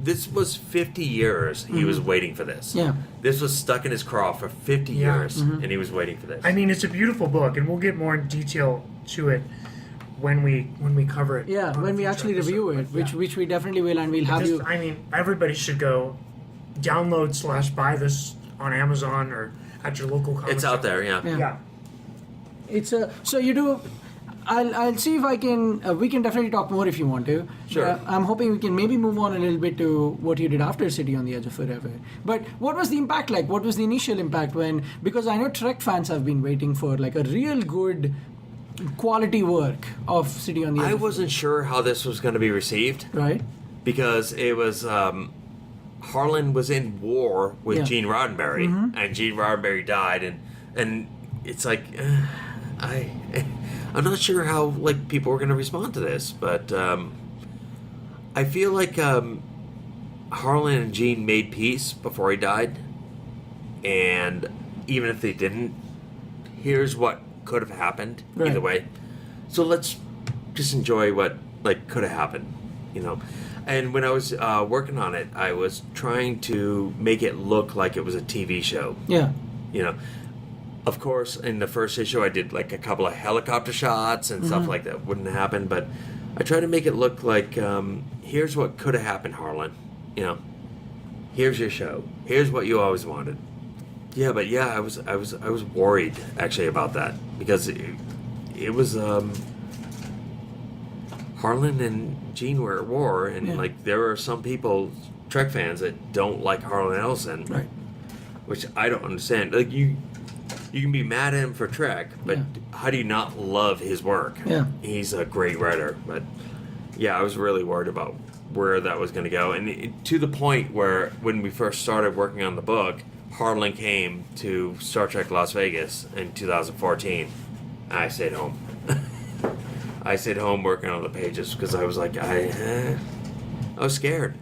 G: this was 50 years he was waiting for this.
B: Yeah.
G: This was stuck in his craw for 50 years, and he was waiting for this.
C: I mean, it's a beautiful book, and we'll get more in detail to it when we cover it.
B: Yeah,
C: on
B: when
C: a
B: we
C: future
B: actually
C: episode.
B: review it,
C: Yeah.
B: which we definitely will, and we'll have you.
C: I mean, everybody should go download/buy this on Amazon or at your local comic
G: It's out
C: shop.
G: there,
B: Yeah.
C: Yeah.
B: It's a so you do. I'll see if I can. We can definitely talk more if you want to.
G: Sure.
B: I'm hoping we can maybe move on a little bit to what you did after City on the Edge of Forever. But what was the impact like? What was the initial impact because I know Trek fans have been waiting for like a real good quality work of City on the Edge.
G: I
B: of
G: wasn't sure how this was going to be received.
B: Right.
G: Because it was Harlan was in war with
B: Yeah.
G: Gene Roddenberry, and Gene Roddenberry died, and it's like I'm not sure how like people were going to respond to this, but I feel like Harlan and Gene made peace before he died, and even if they didn't, here's what could have happened either
B: Right.
G: way. So let's just enjoy what like could have happened, And when I was working on it, I was trying to make it look like it was a TV show.
B: Yeah.
G: Of course, in the first issue, I did like a couple of helicopter shots and stuff like that. Wouldn't happen, but I tried to make it look like here's what could have happened, Harlan. Here's your show. Here's what you always wanted. Yeah, but I was worried actually about that because it was Harlan and Gene were at war, and like there are some people, Trek fans, that don't like Harlan Ellison,
B: Right.
G: which I don't understand. Like you can be mad at him for Trek, but how do you not love his work?
B: Yeah.
G: He's a great writer, but I was really worried about where that was going to go, and to the point where when we first started working on the book, Harlan came to Star Trek Las Vegas in 2014. And I stayed home. I stayed home working on the pages because I was like, I was scared.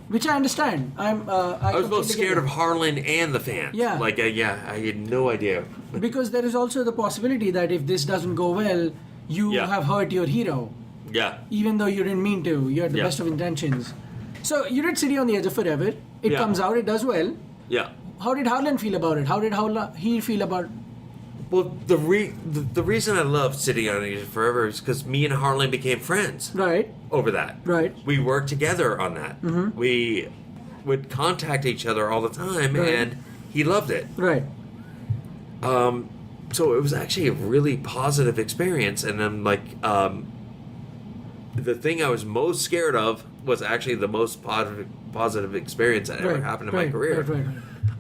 B: Which I understand.
G: I was both scared of Harlan and the fans.
B: Yeah.
G: Like, I had no idea.
B: Because there is also the possibility that if this doesn't go well, you have hurt your hero.
G: Yeah.
B: Even though you didn't mean to. You had the best of intentions. So you did City on the Edge of Forever. It comes out, it does well.
G: Yeah.
B: How did Harlan feel about it? How did he feel about
G: Well, the reason I love City on Edge Forever is because me and Harlan became friends.
B: Right.
G: Over that.
B: Right.
G: We worked together on that. Mm-hmm. We would contact each other all the time,
B: right.
G: and he loved it.
B: Right.
G: So it was actually a really positive experience, and then the thing I was most scared of was actually the most positive experience that ever happened in my career.
B: Right.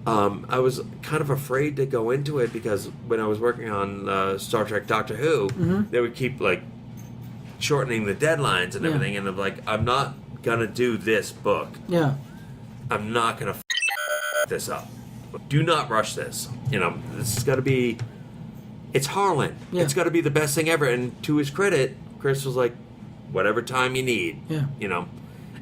G: I was kind of afraid to go into it because when I was working on Star Trek Doctor Who, they would keep shortening the deadlines and everything, and I'm like, I'm not gonna do this book.
B: Yeah.
G: I'm not gonna this up. Do not rush this. This has got to be. It's Harlan.
B: Yeah.
G: It's got to be the best thing ever. And to his credit, Chris was like, whatever time you need.
B: Yeah.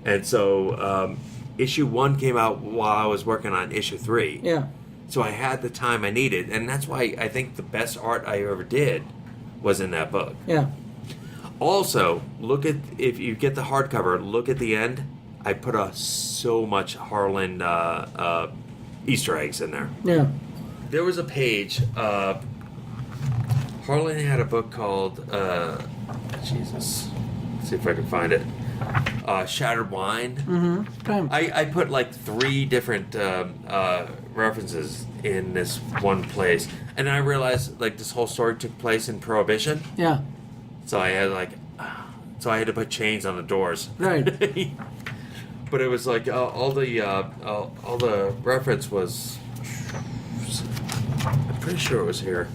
G: And so issue 1 came out while I was working on issue 3.
B: Yeah.
G: So I had the time I needed, and that's why I think the best art I ever did was in that book.
B: Yeah.
G: Also, if you get the hardcover, look at the end. I put so much Harlan Easter eggs in there.
B: Yeah.
G: There was a page. Harlan had a book called Jesus. Let's see if I can find it. Shattered Wine.
B: Mm-hmm.
G: I put 3 different references in this one place, and I realized this whole story took place in Prohibition.
B: Yeah.
G: So I had to put chains on the doors.
B: Right.
G: But it was all the reference was. I'm pretty sure it was here.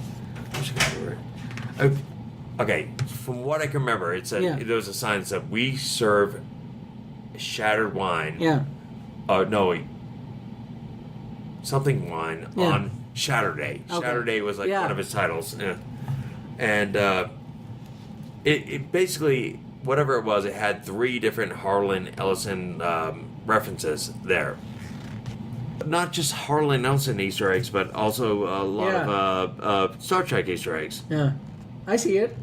G: Okay, from what I can remember, it said there was a sign that said, "We serve shattered wine."
B: Yeah.
G: No, something wine on Shatterday.
B: Okay.
G: Shatterday was one of his titles, and it basically. Whatever it was, it had 3 different Harlan Ellison references there. Not just Harlan Ellison Easter eggs, but also a lot of Star Trek Easter eggs.
B: Yeah, I see it.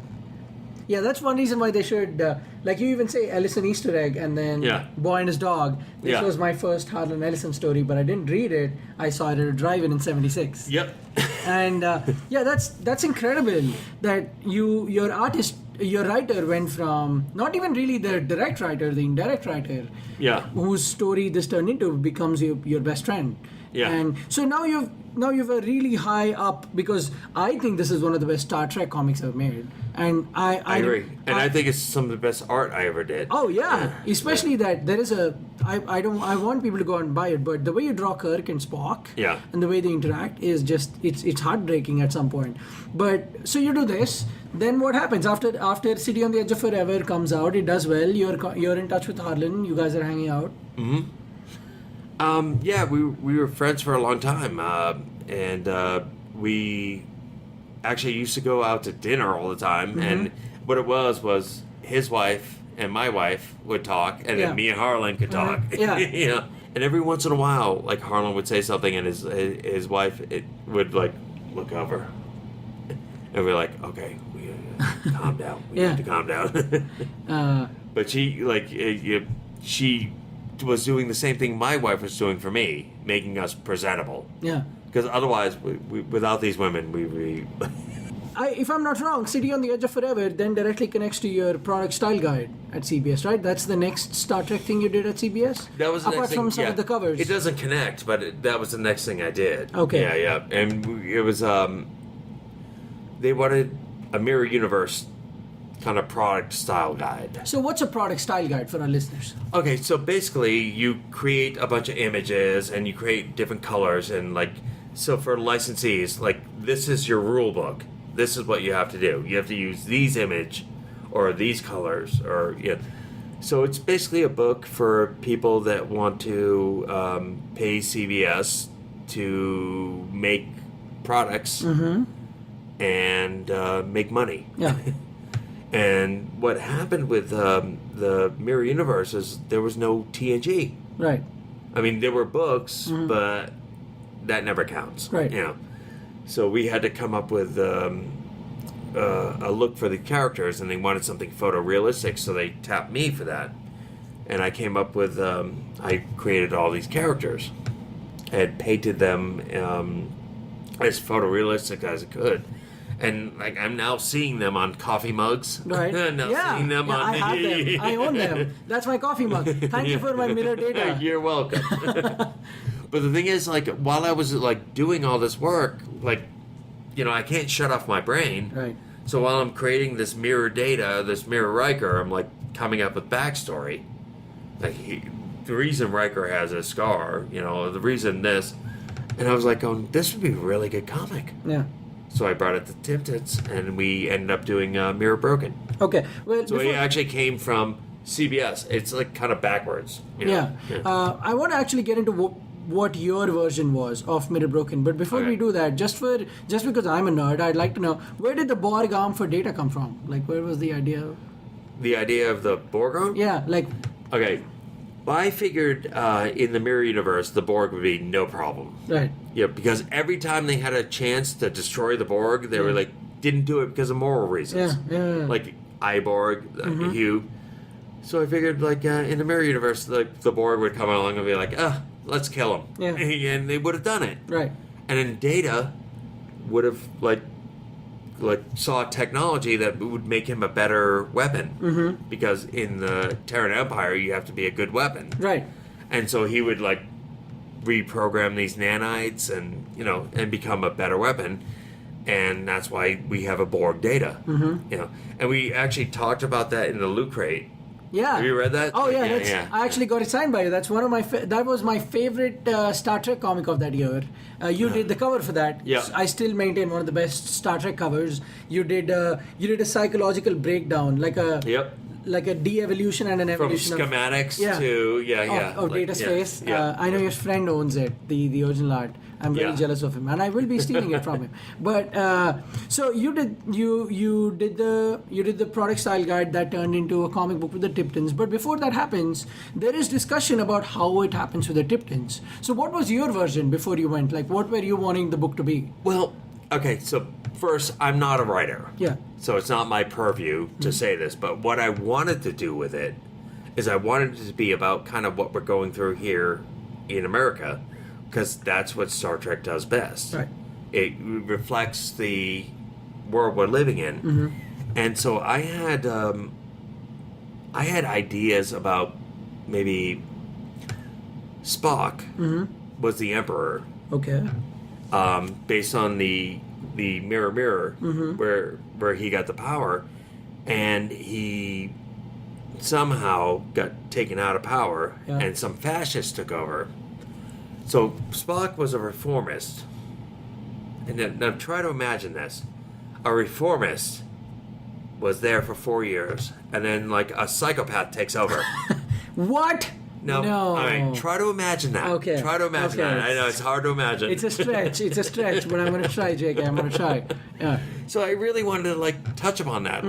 B: Yeah, that's one reason why they should, you even say Ellison Easter egg and then Boy and His Dog. This was my first Harlan Ellison story, but I didn't read it. I saw it at a drive-in in '76.
G: Yep.
B: And that's incredible that your writer went from not even really the direct writer, the indirect writer, whose story this turned into becomes your best friend. Yeah. And so now you've a really high up, because I think this is one of the best Star Trek comics ever made. And I
G: agree. And I think it's some of the best art I ever did.
B: Oh yeah. Especially that there is I want people to go and buy it, but the way you draw Kirk and Spock and the way they interact is just it's heartbreaking at some point. But so you do this, then what happens after City on the Edge of Forever comes out, it does well, you're in touch with Harlan, you guys are hanging out.
G: Mm-hmm. We were friends for a long time, and we actually used to go out to dinner all the time. And what it was his wife and my wife would talk, and then me and Harlan could talk. And every once in a while, Harlan would say something, and his wife would look over, and we're like, okay, we calm down. We have to calm down. But she was doing the same thing my wife was doing for me, making us presentable. Yeah. Because otherwise, we without these women, we
B: if I'm not wrong, City on the Edge of Forever then directly connects to your product style guide at CBS, right? That's the next Star Trek thing you did at CBS?
G: That was the
B: apart
G: next thing,
B: from some of the covers.
G: It doesn't connect, but that was the next thing I did.
B: Okay.
G: Yeah. And it was, they wanted a Mirror Universe kind of product style guide.
B: So what's a product style guide for our listeners?
G: Okay, so basically you create a bunch of images and you create different colors, and so for licensees, this is your rule book. This is what you have to do. You have to use these image or these colors, or So it's basically a book for people that want to pay CBS to make products and make money.
B: Yeah.
G: And what happened with the Mirror Universe is there was no TNG.
B: Right.
G: I mean, there were books, but that never counts.
B: Right.
G: So we had to come up with a look for the characters, and they wanted something photorealistic, so they tapped me for that. And I came up with, I created all these characters and painted them as photorealistic as I could. And like I'm now seeing them on coffee mugs.
B: Right.
G: Now seeing them on.
B: I have them. I own them. That's my coffee mug. Thank you for my mirror data.
G: You're welcome. But the thing is, like, while I was like doing all this work, like, I can't shut off my brain.
B: Right.
G: So while I'm creating this mirror data, this mirror Riker, I'm like coming up with backstory. Like the reason Riker has a scar, the reason this, and I was like, going, this would be a really good comic.
B: Yeah.
G: So I brought it to Tim-Tits, and we ended up doing Mirror Broken.
B: Okay. Well,
G: So it actually came from CBS. It's like kind of backwards.
B: Yeah. I want to actually get into what your version was of Mirror Broken, but before we do that, just because I'm a nerd, I'd like to know, where did the Borg arm for Data come from? Like, where was the idea?
G: The idea of the Borg arm?
B: Yeah, like...
G: Okay. Well, I figured in the Mirror Universe, the Borg would be no problem.
B: Right.
G: Yeah, because every time they had a chance to destroy the Borg, they were like, didn't do it because of moral reasons.
B: Yeah.
G: Like Iborg, Hugh. So I figured, like, in the Mirror Universe, the Borg would come along and be like, let's kill him.
B: Yeah.
G: And they would have done it.
B: Right.
G: And then Data would have, like saw technology that would make him a better weapon. Because in the Terran Empire, you have to be a good weapon.
B: Right.
G: And so he would, like, reprogram these nanites and, and become a better weapon. And that's why we have a Borg Data. And we actually talked about that in the Loot Crate.
B: Yeah.
G: Have you read that?
B: Oh yeah, I actually got it signed by you. That's one of my that was my favorite Star Trek comic of that year. You did the cover for that.
G: Yeah.
B: I still maintain one of the best Star Trek covers. You did a psychological breakdown, like a de-evolution and an
G: From
B: evolution
G: schematics
B: of,
G: to
B: of
G: like,
B: Data Space.
G: Yeah.
B: I know your friend owns it, the original art. I'm very jealous of him, and I will be stealing it from him. But so you did the product style guide that turned into a comic book with the Tiptons. But before that happens, there is discussion about how it happens with the Tiptons. So what was your version before you went? Like, what were you wanting the book to be?
G: Well, okay, so first, I'm not a writer.
B: Yeah.
G: So it's not my purview to say this, but what I wanted to do with it is I wanted it to be about kind of what we're going through here in America, because that's what Star Trek does best.
B: Right.
G: It reflects the world we're living in. And so I had ideas about maybe Spock was the Emperor.
B: Okay.
G: Based on the mirror where he got the power, and he somehow got taken out of power, and some fascists took over. So Spock was a reformist, and now try to imagine this: a reformist was there for 4 years, and then like a psychopath takes over.
B: What?
G: No. All right, try to imagine that.
B: Okay.
G: Try to imagine that. I know it's hard to imagine.
B: It's a stretch, but I'm going to try, JK. I'm going to try. Yeah.
G: So I really wanted to like touch upon that,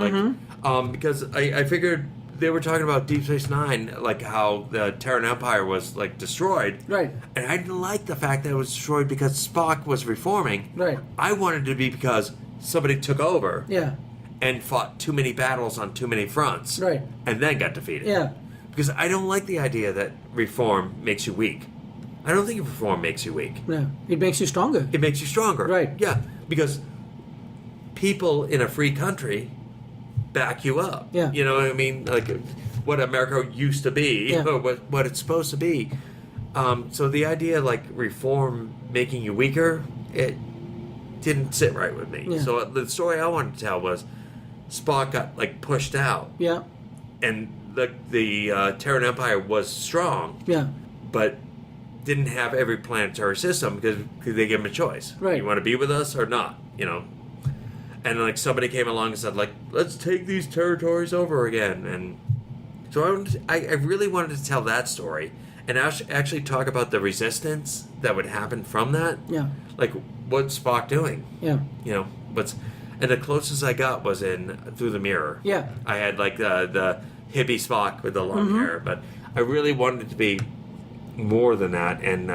G: because I figured they were talking about Deep Space Nine, like how the Terran Empire was like destroyed.
B: Right.
G: And I didn't like the fact that it was destroyed because Spock was reforming.
B: Right.
G: I wanted it to be because somebody took over.
B: Yeah.
G: And fought too many battles on too many fronts.
B: Right.
G: And then got defeated.
B: Yeah.
G: Because I don't like the idea that reform makes you weak. I don't think reform makes you weak.
B: No. It makes you stronger.
G: It makes you stronger.
B: Right.
G: Yeah. Because people in a free country back you up.
B: Yeah.
G: You know what I mean? Like what America used to be, or what it's supposed to be. So the idea like reform making you weaker, it didn't sit right with me.
B: Yeah.
G: So the story I wanted to tell was Spock got like pushed out.
B: Yeah.
G: And the Terran Empire was strong.
B: Yeah.
G: But didn't have every planetary system because they gave him a choice.
B: Right.
G: You want to be with us or not? And like somebody came along and said like, let's take these territories over again. And so I really wanted to tell that story and actually talk about the resistance that would happen from that.
B: Yeah.
G: Like what's Spock doing?
B: Yeah.
G: And the closest I got was in Through the Mirror.
B: Yeah.
G: I had like the hippie Spock with the long hair, but I really wanted it to be more than that. And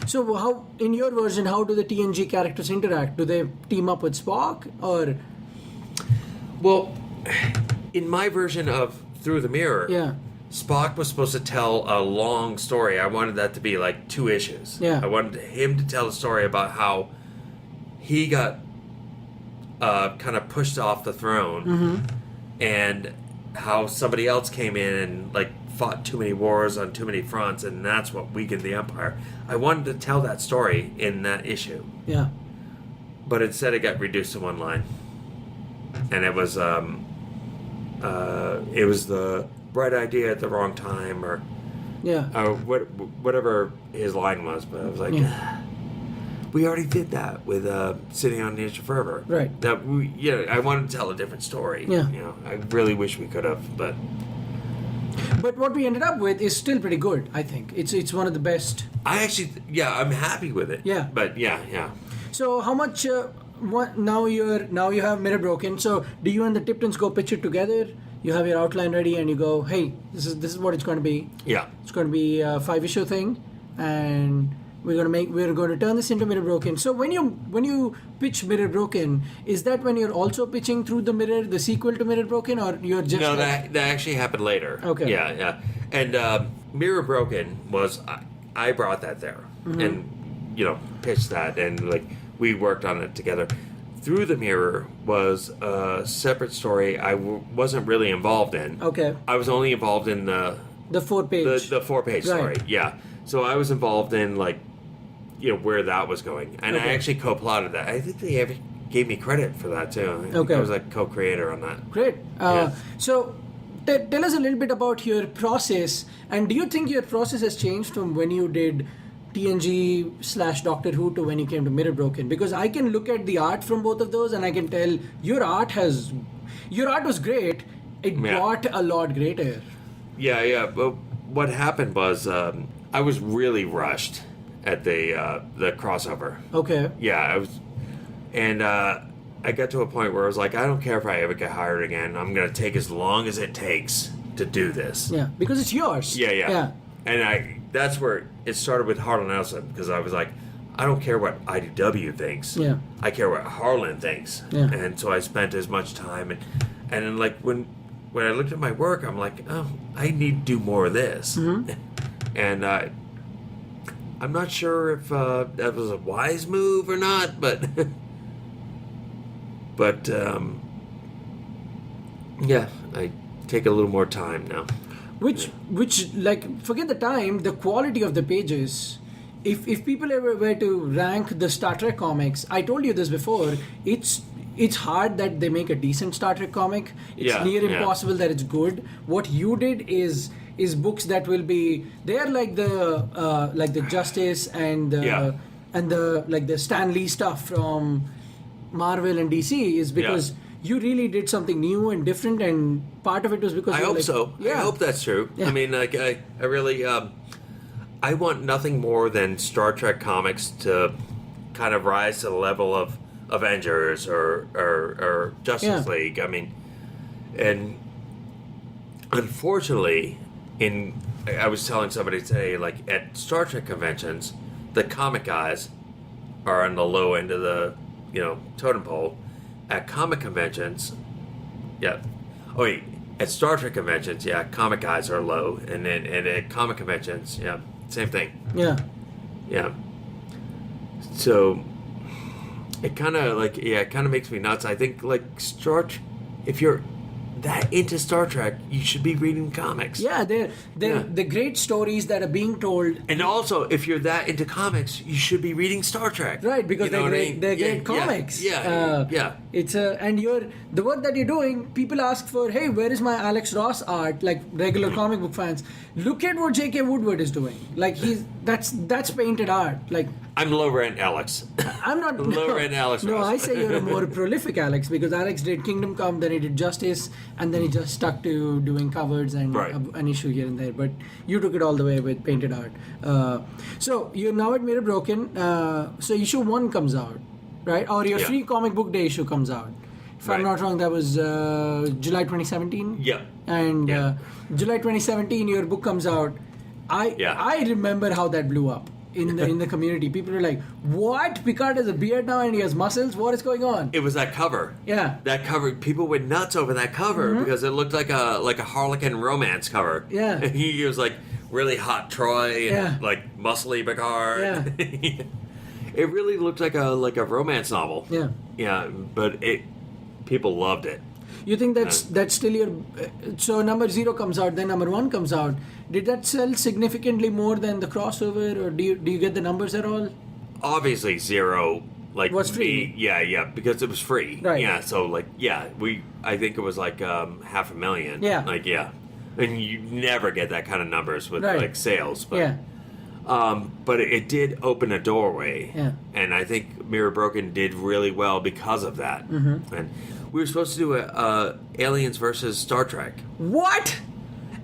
B: so how, in your version, how do the TNG characters interact? Do they team up with Spock or?
G: Well, in my version of Through the Mirror, Spock was supposed to tell a long story. I wanted that to be like 2 issues.
B: Yeah.
G: I wanted him to tell a story about how he got kind of pushed off the throne, and how somebody else came in and like fought too many wars on too many fronts, and that's what weakened the empire. I wanted to tell that story in that issue.
B: Yeah.
G: But instead, it got reduced to one line, and it was the right idea at the wrong time, or whatever his line was. But I was like, we already did that with Sitting on the Edge of Forever.
B: Right.
G: That I wanted to tell a different story.
B: Yeah.
G: I really wish we could have, but
B: what we ended up with is still pretty good. I think it's one of the best.
G: I actually, I'm happy with it.
B: Yeah.
G: But yeah.
B: So how much? Now you have Mirror Broken. So do you and the Tiptons go pitch it together? You have your outline ready, and you go, hey, this is what it's going to be.
G: Yeah.
B: It's going to be a 5-issue thing, and we're going to turn this into Mirror Broken. So when you pitch Mirror Broken, is that when you're also pitching through the Mirror, the sequel to Mirror Broken, or you're just
G: no? That actually happened later.
B: Okay.
G: Yeah. And Mirror Broken was I brought that there and pitched that, and like we worked on it together. Through the Mirror was a separate story I wasn't really involved in.
B: Okay.
G: I was only involved in the
B: 4-page.
G: The 4-page story.
B: Right.
G: Yeah. So I was involved in where that was going, and I actually co-plotted that. I think they ever gave me credit for that too.
B: Okay.
G: I was like co-creator on that.
B: Great. So tell us a little bit about your process, and do you think your process has changed from when you did TNG/Doctor Who to when you came to Mirror Broken? Because I can look at the art from both of those, and I can tell your art was great. It got a lot greater.
G: Yeah. But what happened was I was really rushed at the crossover.
B: Okay.
G: Yeah, I was, and I got to a point where I was like, I don't care if I ever get hired again. I'm going to take as long as it takes to do this.
B: Yeah, because it's yours.
G: Yeah. And that's where it started with Harlan Ellison, because I was like, I don't care what IDW thinks.
B: Yeah.
G: I care what Harlan thinks.
B: Yeah.
G: And so I spent as much time, and then like when I looked at my work, I'm like, oh, I need to do more of this. And I'm not sure if that was a wise move or not, but yeah, I take a little more time now.
B: Which like, forget the time, the quality of the pages. If people ever were to rank the Star Trek comics, I told you this before, it's hard that they make a decent Star Trek comic. It's near impossible that it's good. What you did is books that will be, they're like the Justice and the Stan Lee stuff from Marvel and DC, is because you really did something new and different, and part of it was because
G: I hope so.
B: Yeah.
G: I hope that's true.
B: Yeah.
G: I mean, like I really I want nothing more than Star Trek comics to kind of rise to the level of Avengers or Justice League. I mean, and unfortunately, I was telling somebody today, like at Star Trek conventions, the comic guys are on the low end of the totem pole. At comic conventions, at Star Trek conventions, comic guys are low, and at comic conventions, same thing. Yeah. So it kind of makes me nuts. I think like if you're that into Star Trek, you should be reading comics.
B: Yeah, they're the great stories that are being told.
G: And also, if you're that into comics, you should be reading Star Trek.
B: Right, because they're great comics.
G: Yeah.
B: It's and the work that you're doing, people ask for, hey, where is my Alex Ross art? Like regular comic book fans, look at what J.K. Woodward is doing. Like that's painted art. Like
G: I'm low rent Alex.
B: I'm not
G: low rent Alex
B: No,
G: Ross.
B: I say you're a more prolific Alex, because Alex did Kingdom Come, then he did Justice, and then he just stuck to doing covers and an issue here and there. But you took it all the way with painted art. So you're now at Mirror Broken. So issue 1 comes out, right? Or your free comic book day issue comes out. If I'm not wrong, that was July 2017.
G: Yeah.
B: And July 2017, your book comes out. I remember how that blew up in the community. People were like, "What? Picard has a beard now and he has muscles? What is going on?"
G: It was that cover.
B: Yeah.
G: That cover. People went nuts over that cover because it looked like a Harlequin romance cover.
B: Yeah.
G: He was like really hot Troy and like muscly Picard.
B: Yeah.
G: It really looked like a romance novel.
B: Yeah.
G: Yeah, but people loved it.
B: You think that's still your... So number 0 comes out, then number 1 comes out. Did that sell significantly more than the crossover, or do you get the numbers at all?
G: Obviously, 0
B: was free.
G: Yeah, because it was free.
B: Right.
G: Yeah, so I think it was like 500,000.
B: Yeah.
G: Like and you never get that kind of numbers with
B: Right.
G: like sales. But,
B: Yeah.
G: but it did open a doorway.
B: Yeah.
G: And I think Mirror Broken did really well because of that.
B: Mm-hmm.
G: And we were supposed to do a Aliens versus Star Trek.
B: What?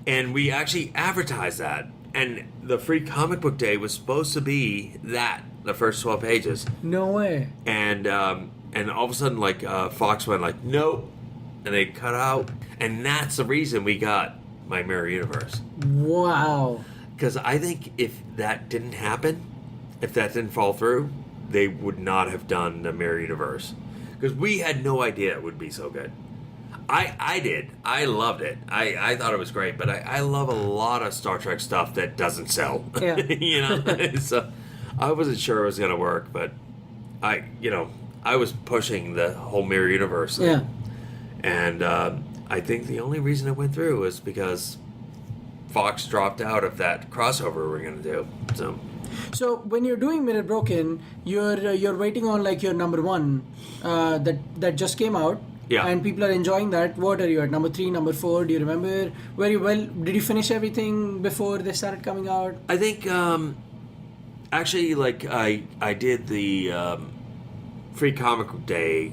G: And we actually advertised that. And the free comic book day was supposed to be the first 12 pages.
B: No way.
G: And all of a sudden, Fox went like, nope. And they cut out. And that's the reason we got My Mirror Universe.
B: Wow.
G: Because I think if that didn't happen, if that didn't fall through, they would not have done the Mirror Universe. Because we had no idea it would be so good. I did. I loved it. I thought it was great, but I love a lot of Star Trek stuff that doesn't sell.
B: Yeah.
G: So I wasn't sure it was going to work, but I was pushing the whole Mirror Universe.
B: Yeah.
G: And I think the only reason it went through was because Fox dropped out of that crossover we were going to do.
B: So when you're doing Mirror Broken, you're waiting on like your number 1 that just came out.
G: Yeah.
B: And people are enjoying that. What are you at? Number 3, number 4? Do you remember? Did you finish everything before they started coming out?
G: I think actually I did the free comic book day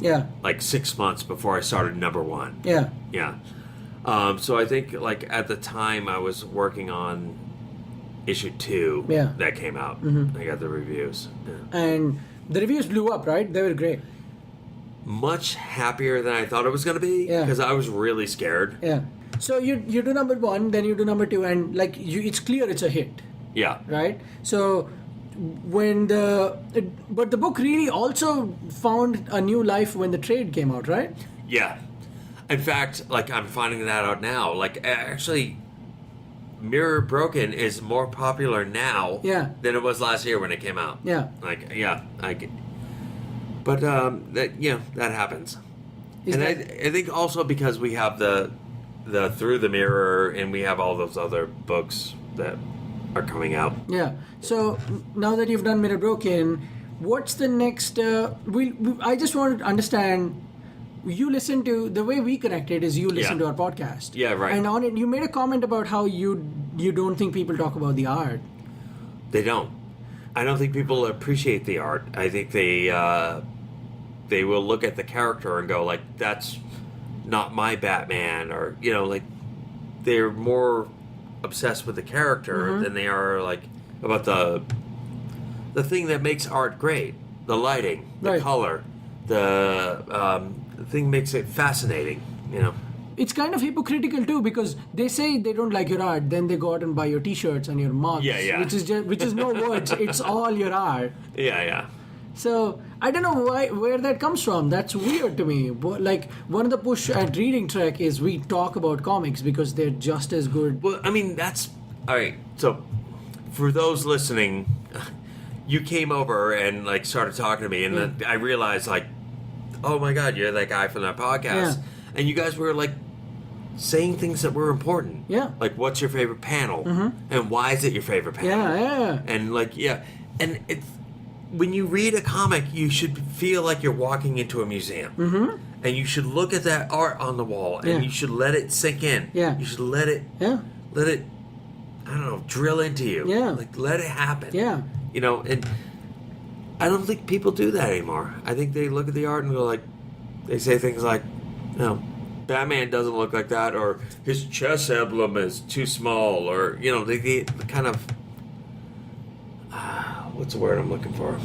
G: 6 months before I started number 1.
B: Yeah.
G: Yeah. So I think at the time I was working on issue 2 that came out. Mm-hmm. I got the reviews. Yeah.
B: And the reviews blew up, right? They were great.
G: Much happier than I thought it was going to be because I was really scared.
B: Yeah. So you do number 1, then you do number 2, and it's clear it's a hit.
G: Yeah.
B: Right? So but the book really also found a new life when the trade came out, right?
G: Yeah. In fact, I'm finding that out now. Actually, Mirror Broken is more popular now than it was last year when it came out.
B: Yeah.
G: But that happens. I think also because we have the Through the Mirror and we have all those other books that are coming out.
B: Yeah. So now that you've done Mirror Broken, what's the next? I just want to understand. You listen to the way we connected is you listen to our podcast.
G: Yeah, right.
B: And on it, you made a comment about how you don't think people talk about the art.
G: They don't. I don't think people appreciate the art. I think they will look at the character and go that's not my Batman, or they're more obsessed with the character than they are about the thing that makes art great, the lighting, the color, the thing makes it fascinating.
B: It's kind of hypocritical too, because they say they don't like your art, then they go out and buy your T-shirts and your mugs, which is no words. It's all your art.
G: Yeah.
B: So I don't know where that comes from. That's weird to me. One of the push at ReadingTrek is we talk about comics because they're just as good.
G: Well, I mean that's all right. So for those listening, you came over and started talking to me, and then I realized oh my God, you're that guy from that podcast, and you guys were saying things that were important.
B: Yeah.
G: What's your favorite panel, and why is it your favorite panel?
B: Yeah.
G: And and it's. When you read a comic, you should feel like you're walking into a museum. And you should look at that art on the wall, and you should let it sink in.
B: Yeah.
G: You should let it, I don't know, drill into you.
B: Yeah.
G: Let it happen.
B: Yeah.
G: And I don't think people do that anymore. I think they look at the art and go they say things like, Batman doesn't look like that, or his chest emblem is too small, or, they kind of... what's the word I'm looking for?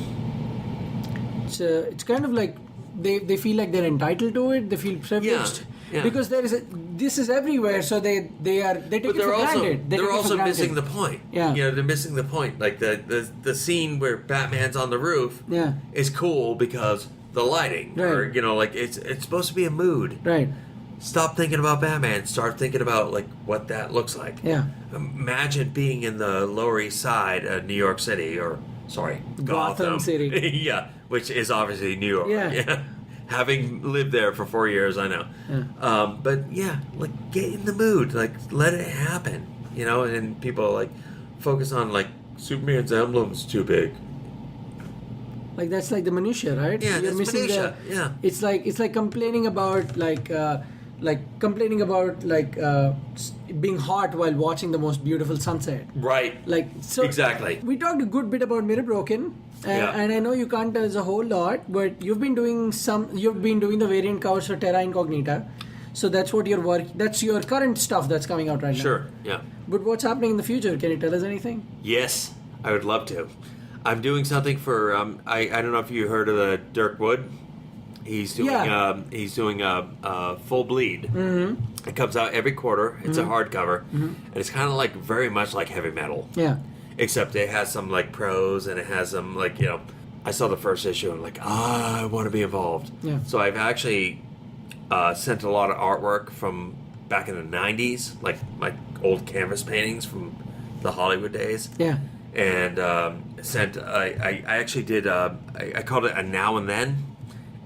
B: It's kind of like they feel like they're entitled to it. They feel privileged because this is everywhere. So they take it for granted.
G: They're also missing the point.
B: Yeah,
G: they're missing the point. The scene where Batman's on the roof is cool because the lighting, or it's supposed to be a mood.
B: Right.
G: Stop thinking about Batman. Start thinking about what that looks like.
B: Yeah.
G: Imagine being in the Lower East Side of New York City or
B: Gotham City.
G: Yeah, which is obviously New York.
B: Yeah.
G: Having lived there for 4 years, I know.
B: Yeah.
G: But yeah, like get in the mood, like let it happen, you know. And people like focus on like Superman's emblem's too big.
B: Like that's like the minutia, right?
G: Yeah,
B: You're
G: that's
B: missing
G: minutia. Yeah.
B: It's like complaining about being hot while watching the most beautiful sunset.
G: Right.
B: Like so.
G: Exactly.
B: We talked a good bit about Mirror Broken, and I know you can't tell us a whole lot, but you've been doing the variant covers for Terra Incognita, so that's what your work. That's your current stuff that's coming out right now.
G: Sure. Yeah.
B: But what's happening in the future? Can you tell us anything?
G: Yes, I would love to. I'm doing something for I don't know if you heard of the Dirk Wood. He's doing a full bleed. Mm-hmm. It comes out every quarter. It's a hardcover, and it's kind of like very much like heavy metal.
B: Yeah.
G: Except it has some like prose and it has some like, you know, I saw the first issue and like, I want to be involved.
B: Yeah.
G: So I've actually sent a lot of artwork from back in the 90s, like my old canvas paintings from the Hollywood days.
B: Yeah.
G: And I actually did, I called it a now and then.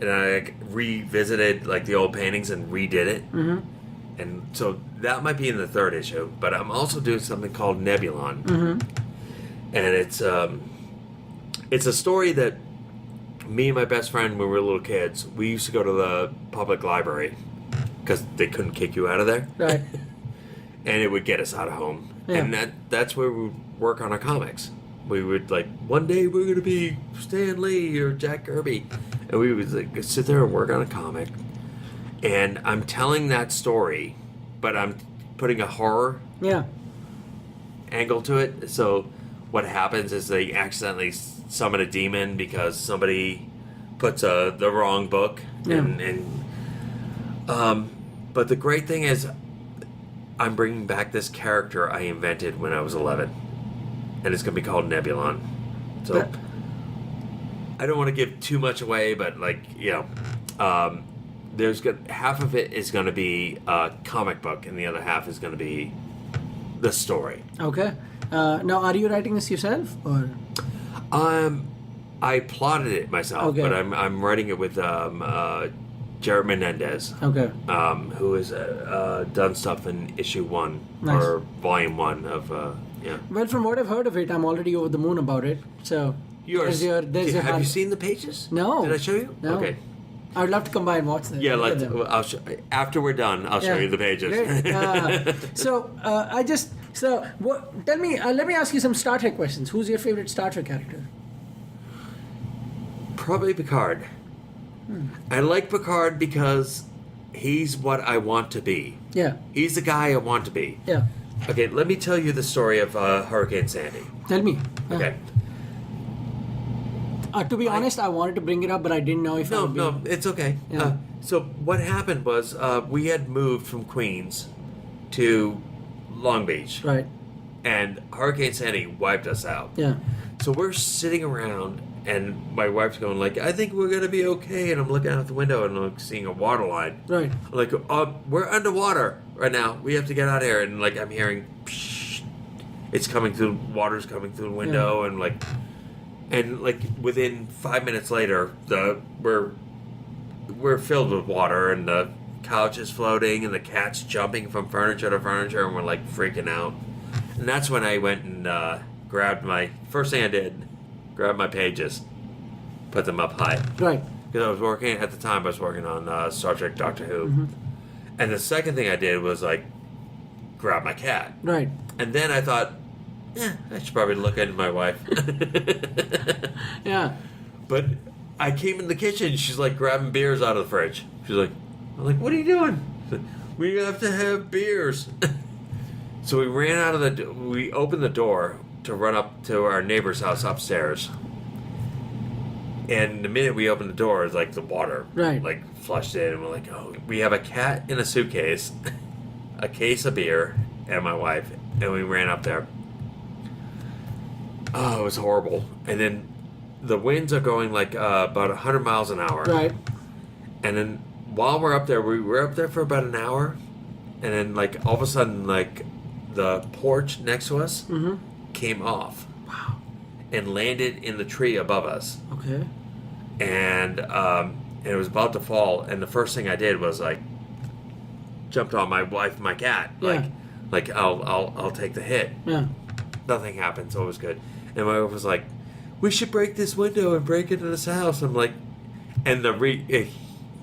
G: And I like, revisited like the old paintings and redid it. Mm-hmm. And so that might be in the third issue. But I'm also doing something called Nebulon. Mm-hmm. And it's a story that me and my best friend, when we were little kids, we used to go to the public library because they couldn't kick you out of there.
B: Right.
G: And it would get us out of home.
B: Yeah.
G: And that's where we would work on our comics. We would like, one day we're going to be Stan Lee or Jack Kirby. And we would like sit there and work on a comic. And I'm telling that story, but I'm putting a horror angle to it. So what happens is they accidentally summon a demon because somebody puts the wrong book.
B: Yeah.
G: But the great thing is I'm bringing back this character I invented when I was 11. And it's going to be called Nebulon. So I don't want to give too much away, but like, you know, half of it is going to be a comic book and the other half is going to be the story.
B: Okay. Now, are you writing this yourself or?
G: I plotted it myself, but I'm writing it with Jared Menendez.
B: Okay.
G: Who has done stuff in issue 1
B: Nice.
G: or volume 1 of yeah.
B: Well, from what I've heard of it, I'm already over the moon about it. So
G: Have you seen the pages?
B: No.
G: Did I show you?
B: No.
G: Okay.
B: I would love to come by and watch them.
G: Yeah, after we're done, I'll show you the pages.
B: Great. Tell me. Let me ask you some Star Trek questions. Who's your favorite Star Trek character?
G: Probably Picard. I like Picard because he's what I want to be.
B: Yeah.
G: He's the guy I want to be.
B: Yeah.
G: Okay, let me tell you the story of Hurricane Sandy.
B: Tell me.
G: Okay.
B: To be honest, I wanted to bring it up, but I didn't know if I would be...
G: No, it's okay.
B: Yeah.
G: So what happened was we had moved from Queens to Long Beach.
B: Right.
G: And Hurricane Sandy wiped us out.
B: Yeah.
G: So we're sitting around, and my wife's going like, I think we're going to be okay. And I'm looking out the window, and I'm seeing a water line.
B: Right.
G: I'm like, we're underwater right now. We have to get out of here. And like I'm hearing, psh, it's coming through, water's coming through the window, and like within 5 minutes later, we're filled with water, and the couch is floating, and the cat's jumping from furniture to furniture, and we're like freaking out. And that's when I went and grabbed first thing I did, grabbed my pages, put them up high.
B: Right.
G: Because I was working on Star Trek Doctor Who. And the second thing I did was like grab my cat.
B: Right.
G: And then I thought, I should probably look at my wife.
B: Yeah.
G: But I came in the kitchen, she's like grabbing beers out of the fridge. She's like, I'm like, what are you doing? She's like, we have to have beers. So we ran out of we opened the door to run up to our neighbor's house upstairs. And the minute we opened the door, it's like the water like flushed in, and we're like, oh, we have a cat in a suitcase, a case of beer, and my wife, and we ran up there. Oh, it was horrible. And then the winds are going like about 100 miles an hour.
B: Right.
G: And then while we're up there, we were up there for about an hour, and then like all of a sudden, like the porch next to us came off.
B: Wow.
G: and landed in the tree above us.
B: Okay.
G: And it was about to fall. And the first thing I did was like jumped on my wife and my cat.
B: Yeah.
G: Like I'll take the hit.
B: Yeah.
G: Nothing happened, so it was good. And my wife was like, "We should break this window and break into this house." I'm like, and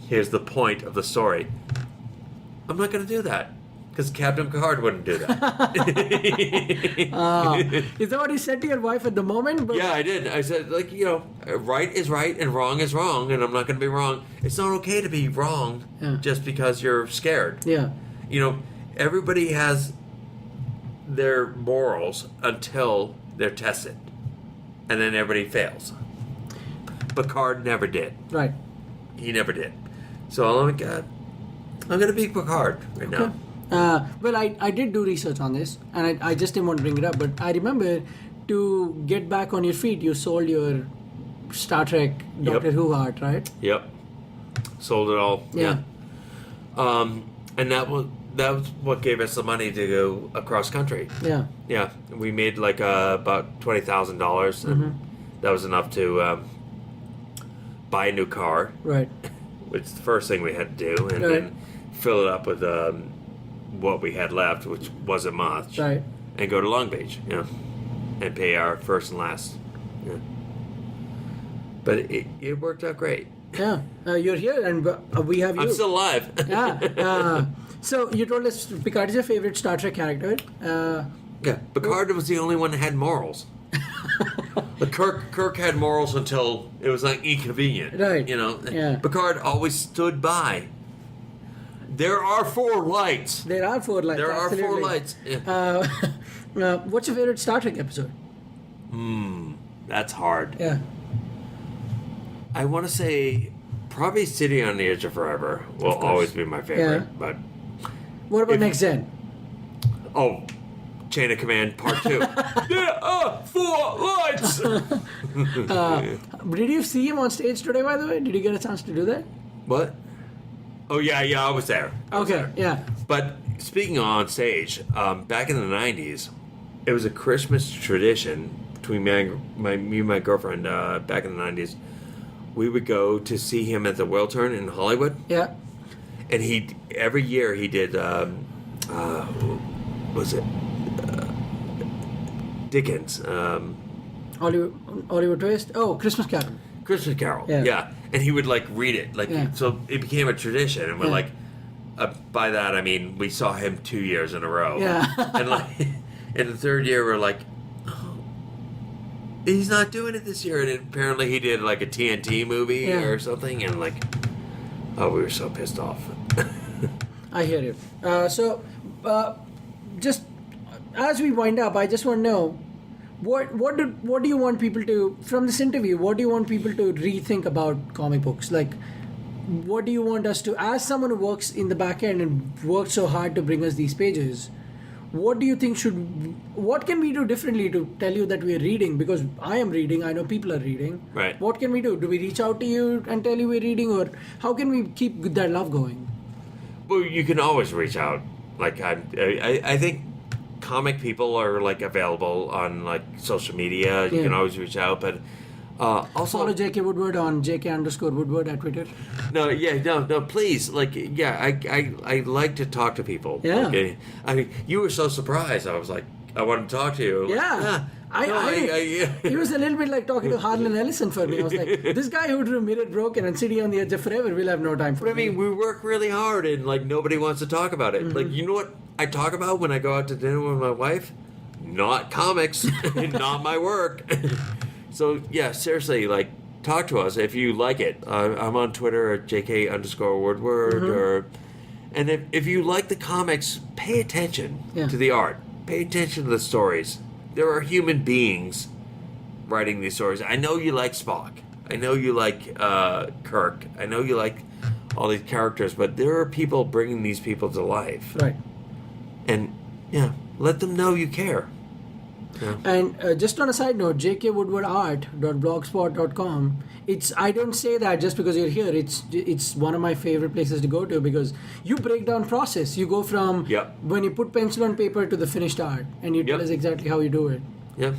G: here's the point of the story. I'm not going to do that because Captain Picard wouldn't do that.
B: Is that what you said to your wife at the moment? But
G: Yeah, I did. I said, like, right is right and wrong is wrong, and I'm not going to be wrong. It's not okay to be wrong just because you're scared.
B: Yeah.
G: Everybody has their morals until they're tested, and then everybody fails. Picard never did.
B: Right.
G: He never did. So I'm going to be Picard right now.
B: Well, I did do research on this, and I just didn't want to bring it up, but I remember to get back on your feet, you sold your Star Trek Doctor Who heart, right?
G: Yep. Sold it all.
B: Yeah.
G: And that was what gave us the money to go across country.
B: Yeah.
G: Yeah. We made like about $20,000, and that was enough to buy a new car,
B: Right.
G: which is the first thing we had to do, and
B: Right.
G: then fill it up with what we had left, which wasn't much,
B: Right.
G: and go to Long Beach, and pay our first and last. Yeah. But it worked out great.
B: Yeah. You're here, and we have you.
G: I'm still alive.
B: Yeah. So you told us Picard is your favorite Star Trek character.
G: Yeah, Picard was the only one that had morals. Kirk had morals until it was like inconvenient.
B: Right. Yeah.
G: Picard always stood by. There are 4 lights.
B: There are 4 lights.
G: There are 4
B: absolutely.
G: lights. Yeah.
B: What's your favorite Star Trek episode?
G: That's hard.
B: Yeah.
G: I want to say probably City on the Edge of Forever will always be my favorite.
B: Yeah.
G: But
B: What about Next Gen?
G: Chain of Command Part 2. There are 4 lights.
B: Did you see him on stage today, by the way? Did you get a chance to do that?
G: What? Oh yeah, I was there.
B: Okay, yeah.
G: But speaking on stage, back in the 90s, it was a Christmas tradition between me and my girlfriend back in the 90s. We would go to see him at the Whale Turn in Hollywood.
B: Yeah.
G: And every year he did, was it Dickens?
B: Oliver Twist? Oh, Christmas Carol.
G: Christmas Carol.
B: Yeah.
G: Yeah. And he would like read it. So it became a tradition. And we're
B: Yeah.
G: like, by that I mean we saw him 2 years in a row.
B: Yeah.
G: And like in the third year we're like, oh, he's not doing it this year. And apparently he did like a TNT movie or something. And like, we were so pissed off.
B: I hear you. Just as we wind up, I just want to know what do you want people to, from this interview, what do you want people to rethink about comic books? Like, what do you want us to, as someone who works in the back end and worked so hard to bring us these pages, what do you think what can we do differently to tell you that we're reading? Because I am reading, I know people are reading.
G: Right.
B: What can we do? Do we reach out to you and tell you we're reading, or how can we keep that love going?
G: Well, you can always reach out. Like I think comic people are like available on like social media. You can always reach out, but also
B: Follow JK Woodward on JK_Woodward at Twitter.
G: No, please. Like, I like to talk to people.
B: Yeah.
G: Like, I mean, you were so surprised. I was like, I want to talk to you.
B: Yeah. It was a little bit like talking to Harlan Ellison for me. I was like, this guy who drew Mirror Broken and City on the Edge of Forever will have no time for
G: But I
B: me.
G: mean, we work really hard, and like nobody wants to talk about it. Like, you know what I talk about when I go out to dinner with my wife? Not comics, not my work. So yeah, seriously, like, talk to us if you like it. I'm on Twitter at JK_Woodward, and if you like the comics, pay attention to the art. Pay attention to the stories. There are human beings writing these stories. I know you like Spock. I know you like Kirk. I know you like all these characters, but there are people bringing these people to life.
B: Right.
G: And let them know you care. Yeah.
B: And just on a side note, jkwoodwardart.blogspot.com. I don't say that just because you're here. It's one of my favorite places to go to because you break down process. You go from when you put pencil on paper to the finished art, and you tell us exactly how you do it.
G: Yep.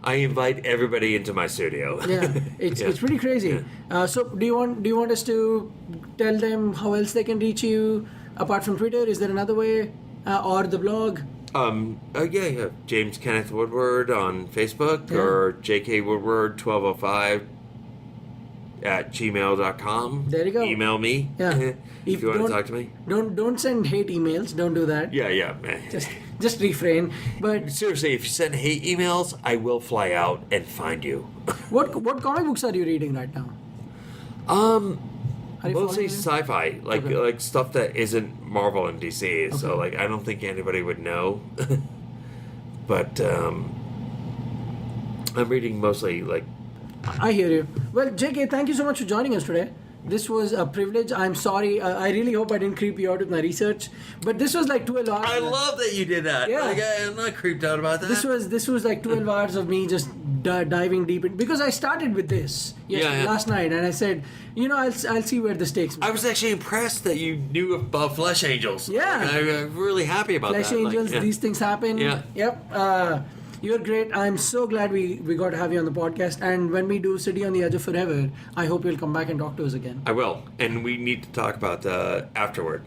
G: I invite everybody into my studio.
B: Yeah, it's pretty crazy. So do you want us to tell them how else they can reach you apart from Twitter? Is there another way, or the blog?
G: Yeah. James Kenneth Woodward on Facebook or JK Woodward 1205 at gmail.com.
B: There you go.
G: Email me.
B: Yeah.
G: if you want to talk to me.
B: Don't send hate emails. Don't do that.
G: Yeah.
B: Just refrain. But
G: Seriously, if you send hate emails, I will fly out and find you.
B: what comic books are you reading right now? Are you
G: Mostly
B: following
G: sci-fi, like stuff that isn't Marvel and DC. So
B: Okay.
G: like I don't think anybody would know. But I'm reading mostly like.
B: I hear you. Well, JK, thank you so much for joining us today. This was a privilege. I'm sorry. I really hope I didn't creep you out with my research. But this was like 12 hours.
G: I love that you did that.
B: Yeah.
G: Like, I'm not creeped out about that.
B: This was like 12 hours of me just diving deep in, because I started with this last night, and I said, I'll see where this takes me.
G: I was actually impressed that you knew about Flesh Angels.
B: Yeah.
G: Like, I'm really happy about
B: Flesh
G: that.
B: Angels, these things happen.
G: Yeah.
B: Yep. You're great. I'm so glad we got to have you on the podcast. And when we do City on the Edge of Forever, I hope you'll come back and talk to us again.
G: I will. And we need to talk about Afterward.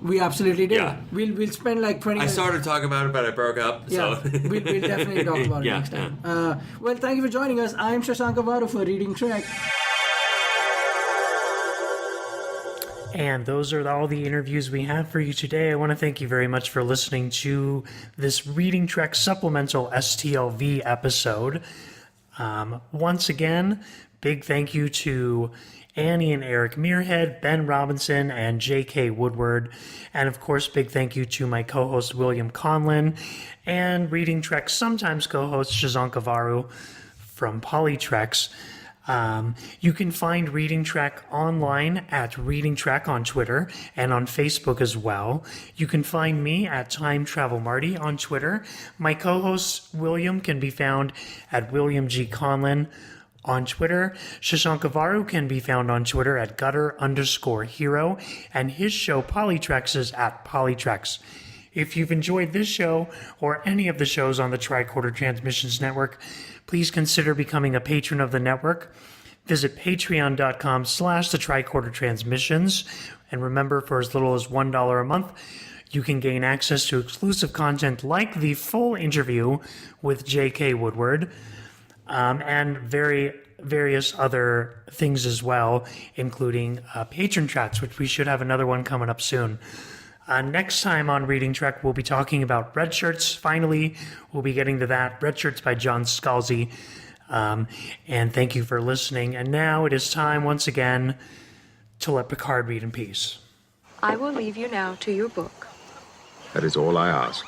B: We absolutely did.
G: Yeah.
B: We'll spend like 20
G: I
B: minutes.
G: started talking about it, but I broke up.
B: Yeah,
G: So.
B: we'll definitely talk about it next time. Well, thank you for joining us. I'm Shashank Avvaru for Reading Trek.
C: And those are all the interviews we have for you today. I want to thank you very much for listening to this Reading Trek Supplemental STLV episode. Once again, big thank you to Annie and Eric Muirhead, Ben Robinson, and J.K. Woodward. And of course, big thank you to my co-host William Conlin and Reading Trek sometimes co-host Shashank Avvaru from Polytrex. You can find Reading Trek online at Reading Trek on Twitter and on Facebook as well. You can find me at Time Travel Marty on Twitter. My co-host William can be found at William G. Conlin on Twitter. Shashank Avvaru can be found on Twitter at Gutter_Hero, and his show Polytrex is at Polytrex. If you've enjoyed this show or any of the shows on the Tricorder Transmissions Network, please consider becoming a patron of the network. Visit patreon.com/the Tricorder Transmissions. And remember, for as little as $1 a month, you can gain access to exclusive content like the full interview with J.K. Woodward, and various other things as well, including patron chats, which we should have another one coming up soon. Next time on Reading Trek, we'll be talking about Red Shirts. Finally, we'll be getting to that. Red Shirts by John Scalzi. And thank you for listening. And now it is time once again to let Picard read in peace.
H: I will leave you now to your book.
I: That is all I ask.